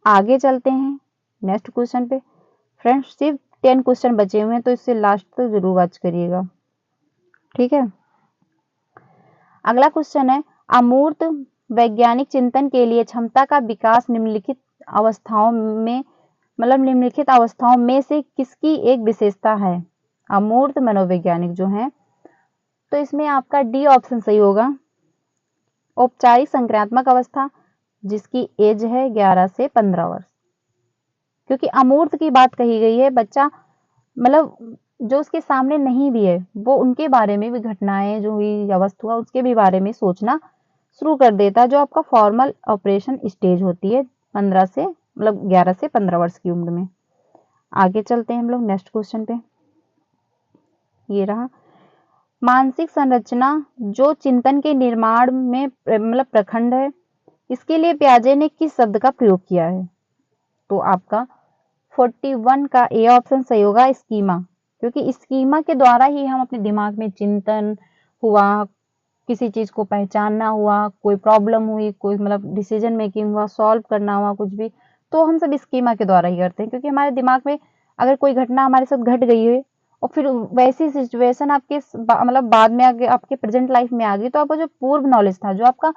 आगे चलते हैं नेक्स्ट क्वेश्चन पे। फ्रेंड्स सिर्फ 10 क्वेश्चन बचे हुए हैं, तो इससे लास्ट तक जरूर वॉच करिएगा, ठीक है। अगला क्वेश्चन है, अमूर्त वैज्ञानिक चिंतन के लिए क्षमता का विकास निम्नलिखित अवस्थाओं में मतलब निम्नलिखित अवस्थाओं में से किसकी एक विशेषता है? अमूर्त मनोवैज्ञानिक जो है, तो इसमें आपका डी ऑप्शन सही होगा, औपचारिक संक्रियात्मक अवस्था, जिसकी एज है 11 से 15 वर्ष। क्योंकि अमूर्त की बात कही गई है। बच्चा मतलब जो उसके सामने नहीं भी है वो उनके बारे में भी, घटनाएं जो हुई या वस्तु हुआ उसके भी बारे में सोचना शुरू कर देता है, जो आपका फॉर्मल ऑपरेशन स्टेज होती है 15 से मतलब 11 से 15 वर्ष की उम्र में। आगे चलते हैं हम लोग नेक्स्ट क्वेश्चन पे। ये रहा, मानसिक संरचना जो चिंतन के निर्माण में मतलब प्रखंड है, इसके लिए पियाजे ने किस शब्द का प्रयोग किया है? तो आपका 41 का ए ऑप्शन सही होगा, स्कीमा। क्योंकि स्कीमा के द्वारा ही हम अपने दिमाग में चिंतन हुआ, किसी चीज को पहचानना हुआ, कोई प्रॉब्लम हुई, कोई मतलब डिसीजन मेकिंग हुआ, सॉल्व करना हुआ कुछ भी, तो हम सब स्कीमा के द्वारा ही करते हैं। क्योंकि हमारे दिमाग में अगर कोई घटना हमारे साथ घट गई है और फिर वैसी सिचुएशन आपके मतलब बाद में आगे आपके प्रेजेंट लाइफ में आ गई, तो आपका जो पूर्व नॉलेज था, जो आपका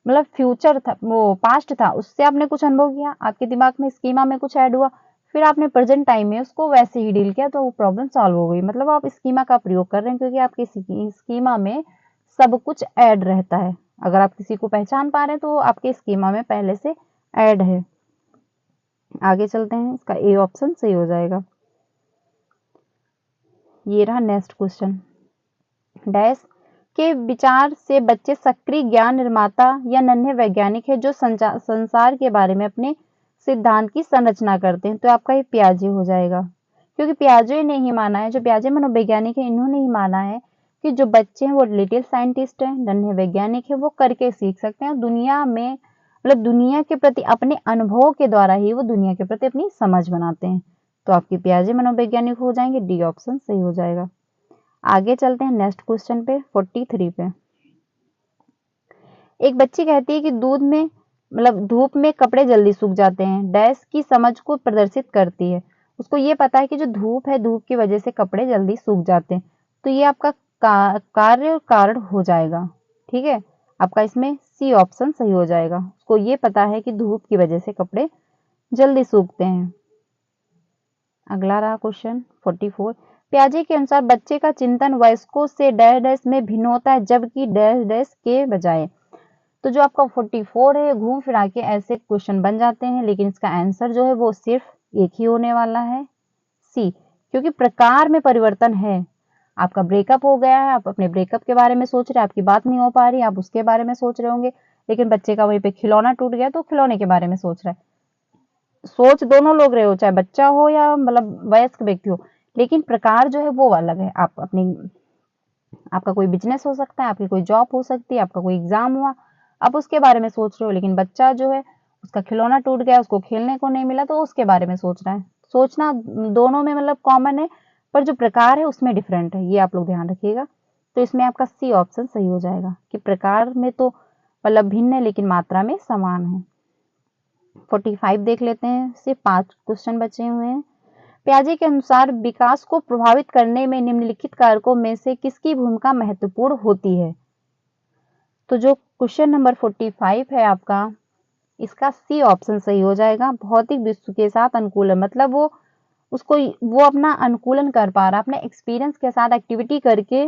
मतलब फ्यूचर था, वो पास्ट था, उससे आपने कुछ अनुभव किया, आपके दिमाग में स्कीमा में कुछ ऐड हुआ, फिर आपने प्रेजेंट टाइम में उसको वैसे ही डील किया, तो वो प्रॉब्लम सॉल्व हो गई। मतलब आप स्कीमा का प्रयोग कर रहे हैं, क्योंकि आपकी स्कीमा में सब कुछ ऐड रहता है। अगर आप किसी को पहचान पा रहे हैं तो आपके स्कीमा में पहले से ऐड है। आगे चलते हैं, इसका ए ऑप्शन सही हो जाएगा। ये रहा नेक्स्ट क्वेश्चन, डैश के विचार से बच्चे सक्रिय ज्ञान निर्माता या नन्हे वैज्ञानिक है जो संसार के बारे में अपने सिद्धांत की संरचना करते हैं। तो आपका ये पियाजे हो जाएगा, क्योंकि पियाजे ने ही माना है, जो पियाजे मनोवैज्ञानिक है इन्होंने ही माना है कि जो बच्चे हैं वो लिटिल साइंटिस्ट हैं, नन्हे वैज्ञानिक है, वो करके सीख सकते हैं। दुनिया में मतलब दुनिया के प्रति अपने अनुभव के द्वारा ही वो दुनिया के प्रति अपनी समझ बनाते हैं। तो आपके पियाजे मनोवैज्ञानिक हो जाएंगे, डी ऑप्शन सही हो जाएगा। आगे चलते हैं नेक्स्ट क्वेश्चन पे 43 पे। एक बच्ची कहती है कि दूध में मतलब धूप में कपड़े जल्दी सूख जाते हैं, डैश की समझ को प्रदर्शित करती है। उसको ये पता है कि जो धूप है, धूप की वजह से कपड़े जल्दी सूख जाते हैं। तो ये आपका कार्य और कारण हो जाएगा। ठीक है, आपका इसमें सी ऑप्शन सही हो जाएगा। उसको ये पता है कि धूप की वजह से कपड़े जल्दी सूखते हैं। अगला रहा क्वेश्चन 44, पियाजे के अनुसार बच्चे का चिंतन वयस्कों से डैश डैश में भिन्न होता है, जबकि डैश डैश के बजाय। तो जो आपका 44 है, घूम फिरा के ऐसे क्वेश्चन बन जाते हैं, लेकिन इसका आंसर जो है वो सिर्फ एक ही होने वाला है, सी। क्योंकि प्रकार में परिवर्तन है। आपका ब्रेकअप हो गया है, आप अपने ब्रेकअप के बारे में सोच रहे हैं, आपकी बात नहीं हो पा रही, आप उसके बारे में सोच रहे होंगे, लेकिन बच्चे का वहीं पे खिलौना टूट गया तो खिलौने के बारे में सोच रहा है। सोच दोनों लोग रहे हो, चाहे बच्चा हो या मतलब वयस्क व्यक्ति हो, लेकिन प्रकार जो है वो अलग है। आप अपनी आपका कोई बिजनेस हो सकता है, आपकी कोई जॉब हो सकती है, आपका कोई एग्जाम हुआ, आप उसके बारे में सोच रहे हो, लेकिन बच्चा जो है उसका खिलौना टूट गया, उसको खेलने को नहीं मिला, तो उसके बारे में सोच रहा है। सोचना दोनों में मतलब कॉमन है, पर जो प्रकार है उसमें डिफरेंट है, ये आप लोग ध्यान रखिएगा। तो इसमें आपका सी ऑप्शन सही हो जाएगा कि प्रकार में तो मतलब भिन्न है, लेकिन मात्रा में समान है। 45 देख लेते हैं, सिर्फ 5 क्वेश्चन बचे हुए हैं। पियाजे के अनुसार विकास को प्रभावित करने में निम्नलिखित कारकों में से किसकी भूमिका महत्वपूर्ण होती है? तो जो क्वेश्चन नंबर 45 है आपका, इसका सी ऑप्शन सही हो जाएगा। भौतिक विश्व के साथ अनुकूलन, मतलब वो अपना अनुकूलन कर पा रहा, अपने एक्सपीरियंस के साथ एक्टिविटी करके,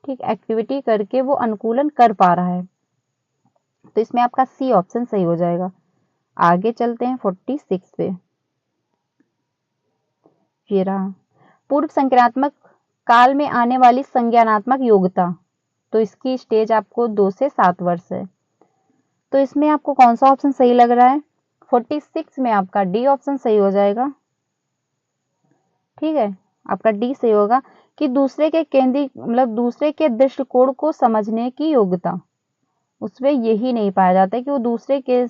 ठीक, एक्टिविटी करके वो अनुकूलन कर पा रहा है। तो इसमें आपका सी ऑप्शन सही हो जाएगा। आगे चलते हैं 46 पे। ये रहा, पूर्व संक्रात्मक काल में आने वाली संज्ञानात्मक योग्यता। तो इसकी स्टेज आपको 2 से 7 वर्ष है। तो इसमें आपको कौन सा ऑप्शन सही लग रहा है? 46 में आपका डी ऑप्शन सही हो जाएगा। ठीक है, आपका डी सही होगा कि दूसरे के केंद्रीय मतलब दूसरे के दृष्टिकोण को समझने की योग्यता। उसमें यही नहीं पाया जाता है कि वो दूसरे के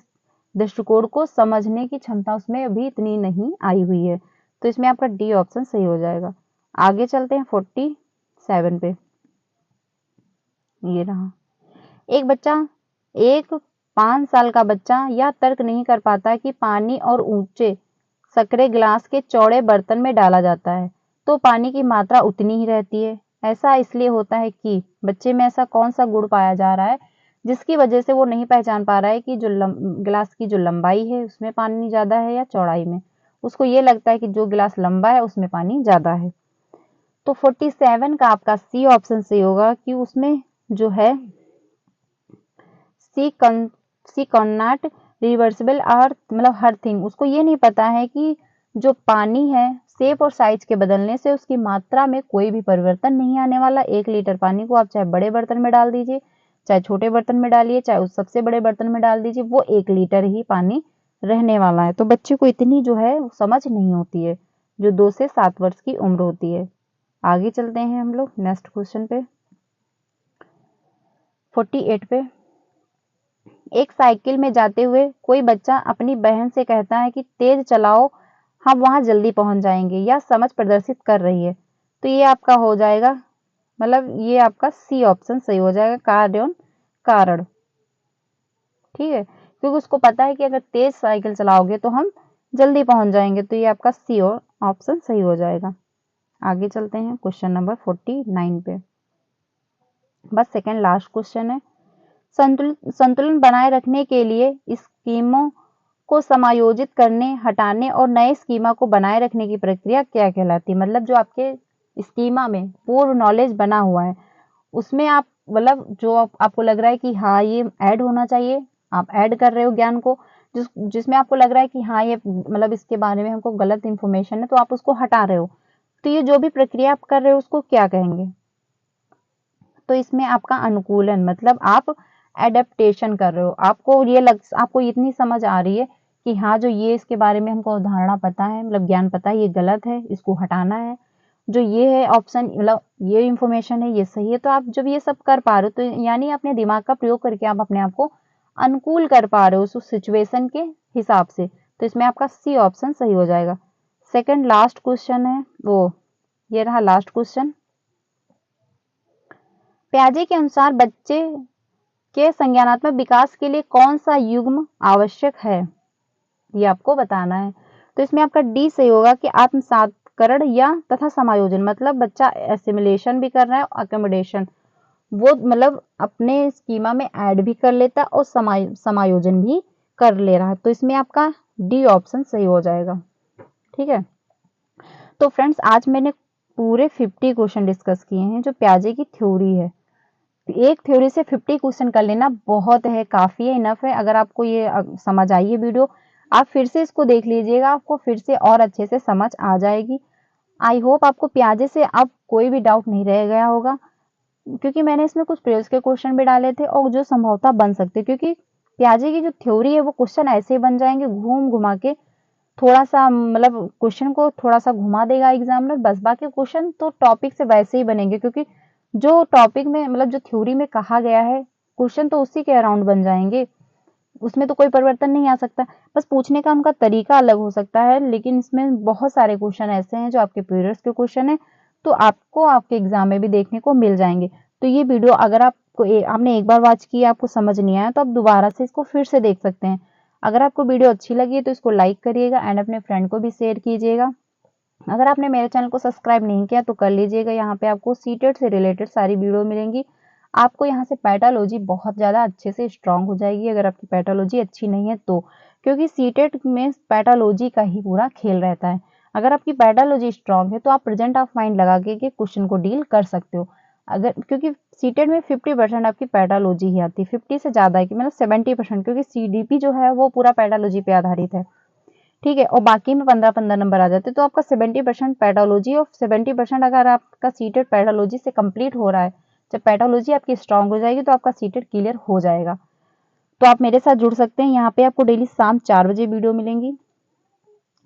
दृष्टिकोण को समझने की क्षमता उसमें अभी इतनी नहीं आई हुई है। तो इसमें आपका डी ऑप्शन सही हो जाएगा। आगे चलते हैं 47 पे। ये रहा, एक 5 साल का बच्चा यह तर्क नहीं कर पाता कि पानी और ऊंचे सकरे गिलास के चौड़े बर्तन में डाला जाता है तो पानी की मात्रा उतनी ही रहती है। ऐसा इसलिए होता है कि बच्चे में ऐसा कौन सा गुण पाया जा रहा है जिसकी वजह से वो नहीं पहचान पा रहा है कि जो गिलास की जो लंबाई है उसमें पानी ज्यादा है या चौड़ाई में। उसको ये लगता है कि जो गिलास लंबा है उसमें पानी ज्यादा है। तो 47 का आपका सी ऑप्शन सही होगा कि उसमें जो है सी कॉन्नॉट रिवर्सिबल अर्थ मतलब हर थिंग, उसको ये नहीं पता है कि जो पानी है शेप और साइज के बदलने से उसकी मात्रा में कोई भी परिवर्तन नहीं आने वाला। 1 लीटर पानी को आप चाहे बड़े बर्तन में डाल दीजिए, चाहे छोटे बर्तन में डालिए, चाहे उस सबसे बड़े बर्तन में डाल दीजिए, वो 1 लीटर ही पानी रहने वाला है। तो बच्चे को इतनी जो है समझ नहीं होती है जो 2 से 7 वर्ष की उम्र होती है। आगे चलते हैं हम लोग नेक्स्ट क्वेश्चन पे, 48 पे। एक साइकिल में जाते हुए कोई बच्चा अपनी बहन से कहता है कि तेज चलाओ, हम वहां जल्दी पहुंच जाएंगे, या समझ प्रदर्शित कर रही है। तो ये आपका हो जाएगा, मतलब ये आपका सी ऑप्शन सही हो जाएगा, कारण कारण। ठीक है, क्योंकि उसको पता है कि अगर तेज साइकिल चलाओगे तो हम जल्दी पहुंच जाएंगे, तो ये आपका सी ऑप्शन सही हो जाएगा। आगे चलते हैं क्वेश्चन नंबर 49 पे, बस सेकंड लास्ट क्वेश्चन है। संतुलन बनाए रखने के लिए स्कीमों को समायोजित करने, हटाने और नए स्कीमा को बनाए रखने की प्रक्रिया क्या कहलाती है? मतलब जो आपके स्कीमा में पूर्व नॉलेज बना हुआ है उसमें आप मतलब जो आपको लग रहा है कि हाँ ये ऐड होना चाहिए, आप ऐड कर रहे हो ज्ञान को, जिसमें आपको लग रहा है कि हाँ ये मतलब इसके बारे में हमको गलत इन्फॉर्मेशन है, तो आप उसको हटा रहे हो। तो ये जो भी प्रक्रिया आप कर रहे हो उसको क्या कहेंगे? तो इसमें आपका अनुकूलन, मतलब आप एडेप्टेशन कर रहे हो। आपको इतनी समझ आ रही है कि हाँ जो ये इसके बारे में हमको धारणा पता है, मतलब ज्ञान पता है, ये गलत है, इसको हटाना है। जो ये है ऑप्शन, मतलब ये इंफॉर्मेशन है, ये सही है। तो आप जब ये सब कर पा रहे हो तो यानी अपने दिमाग का प्रयोग करके आप अपने आप को अनुकूल कर पा रहे हो उस सिचुएशन के हिसाब से। तो इसमें आपका सी ऑप्शन सही हो जाएगा। सेकंड लास्ट क्वेश्चन है वो, ये रहा लास्ट क्वेश्चन। पियाजे के अनुसार बच्चे के संज्ञानात्मक विकास के लिए कौन सा युग्म आवश्यक है, ये आपको बताना है। तो इसमें आपका डी सही होगा कि आत्मसात्करण या तथा समायोजन, मतलब बच्चा एसिमिलेशन भी कर रहा है, अकोमोडेशन वो मतलब अपने स्कीमा में ऐड भी कर लेता और समायोजन भी कर ले रहा है। तो इसमें आपका डी ऑप्शन सही हो जाएगा। ठीक है, तो फ्रेंड्स आज मैंने पूरे 50 क्वेश्चन डिस्कस किए हैं जो पियाजे की थ्योरी है। एक थ्योरी से 50 क्वेश्चन कर लेना बहुत है, काफी है, इनफ है। अगर आपको ये समझ आई है वीडियो, आप फिर से इसको देख लीजिएगा, आपको फिर से और अच्छे से समझ आ जाएगी। आई होप आपको पियाजे से अब कोई भी डाउट नहीं रह गया होगा, क्योंकि मैंने इसमें कुछ प्रयोज्य के क्वेश्चन भी डाले थे और जो संभवतः बन सकते, क्योंकि पियाजे की जो थ्योरी है वो क्वेश्चन ऐसे ही बन जाएंगे घूम घुमा के, थोड़ा सा मतलब क्वेश्चन को थोड़ा सा घुमा देगा एग्जामिनर, बस बाकी क्वेश्चन तो टॉपिक से वैसे ही बनेंगे, क्योंकि जो टॉपिक में मतलब जो थ्योरी में कहा गया है क्वेश्चन तो उसी के अराउंड बन जाएंगे, उसमें तो कोई परिवर्तन नहीं आ सकता। बस पूछने का उनका तरीका अलग हो सकता है, लेकिन इसमें बहुत सारे क्वेश्चन ऐसे हैं जो आपके पीरियड्स के क्वेश्चन है, तो आपको आपके एग्जाम में भी देखने को मिल जाएंगे। तो ये वीडियो अगर आपने एक बार वॉच किया, आपको समझ नहीं आया, तो आप दोबारा से इसको फिर से देख सकते हैं। अगर आपको वीडियो अच्छी लगी तो इसको लाइक करिएगा एंड अपने फ्रेंड को भी शेयर कीजिएगा। अगर आपने मेरे चैनल को सब्सक्राइब नहीं किया तो कर लीजिएगा, यहाँ पे आपको सीटेट से रिलेटेड सारी वीडियो मिलेंगी। आपको यहाँ से पैथोलॉजी बहुत ज़्यादा अच्छे से स्ट्रांग हो जाएगी अगर आपकी पैथोलॉजी अच्छी नहीं है तो, क्योंकि सीटेट में पैथोलॉजी का ही पूरा खेल रहता है। अगर आपकी पैथोलॉजी स्ट्रांग है तो आप प्रेजेंट ऑफ माइंड लगा के क्वेश्चन को डील कर सकते हो। अगर क्योंकि सीटेट में 50% आपकी पैथोलॉजी ही आती है, 50 से ज़्यादा है कि मतलब 70%, क्योंकि सीडीपी जो है वो पूरा पैथोलॉजी पे आधारित है। ठीक है, और बाकी में 15-15 नंबर आ जाते, तो आपका 70% पैथोलॉजी और 70% अगर आपका सीटेट पैथोलॉजी से कंप्लीट हो रहा है, जब पैथोलॉजी आपकी स्ट्रांग हो जाएगी तो आपका सीटेट क्लियर हो जाएगा। तो आप मेरे साथ जुड़ सकते हैं, यहाँ पे आपको डेली शाम 4 बजे वीडियो मिलेंगी।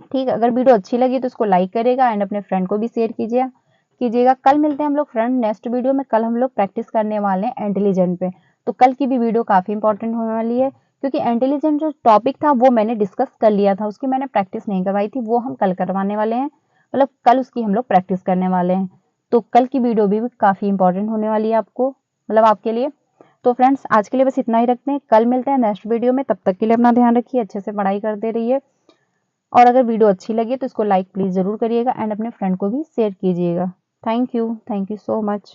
ठीक है, अगर वीडियो अच्छी लगी तो इसको लाइक करेगा एंड अपने फ्रेंड को भी शेयर कीजिएगा। कल मिलते हैं हम लोग फ्रेंड नेक्स्ट वीडियो में। कल हम लोग प्रैक्टिस करने वाले हैं इंटेलिजेंट पे, तो कल की भी वीडियो काफी इंपॉर्टेंट होने वाली है, क्योंकि इंटेलिजेंट जो टॉपिक था वो मैंने डिस्कस कर लिया था, उसकी मैंने प्रैक्टिस नहीं करवाई थी, वो हम कल करवाने वाले हैं, मतलब कल उसकी हम लोग प्रैक्टिस करने वाले हैं। तो कल की वीडियो भी काफी इंपॉर्टेंट होने वाली है आपको, मतलब आपके लिए। तो फ्रेंड्स आज के लिए बस इतना ही रखते हैं, कल मिलते हैं नेक्स्ट वीडियो में। तब तक के लिए अपना ध्यान रखिए, अच्छे से पढ़ाई करते रहिए, और अगर वीडियो अच्छी लगी तो इसको लाइक प्लीज जरूर करिएगा एंड अपने फ्रेंड को भी शेयर कीजिएगा। Thank you so much.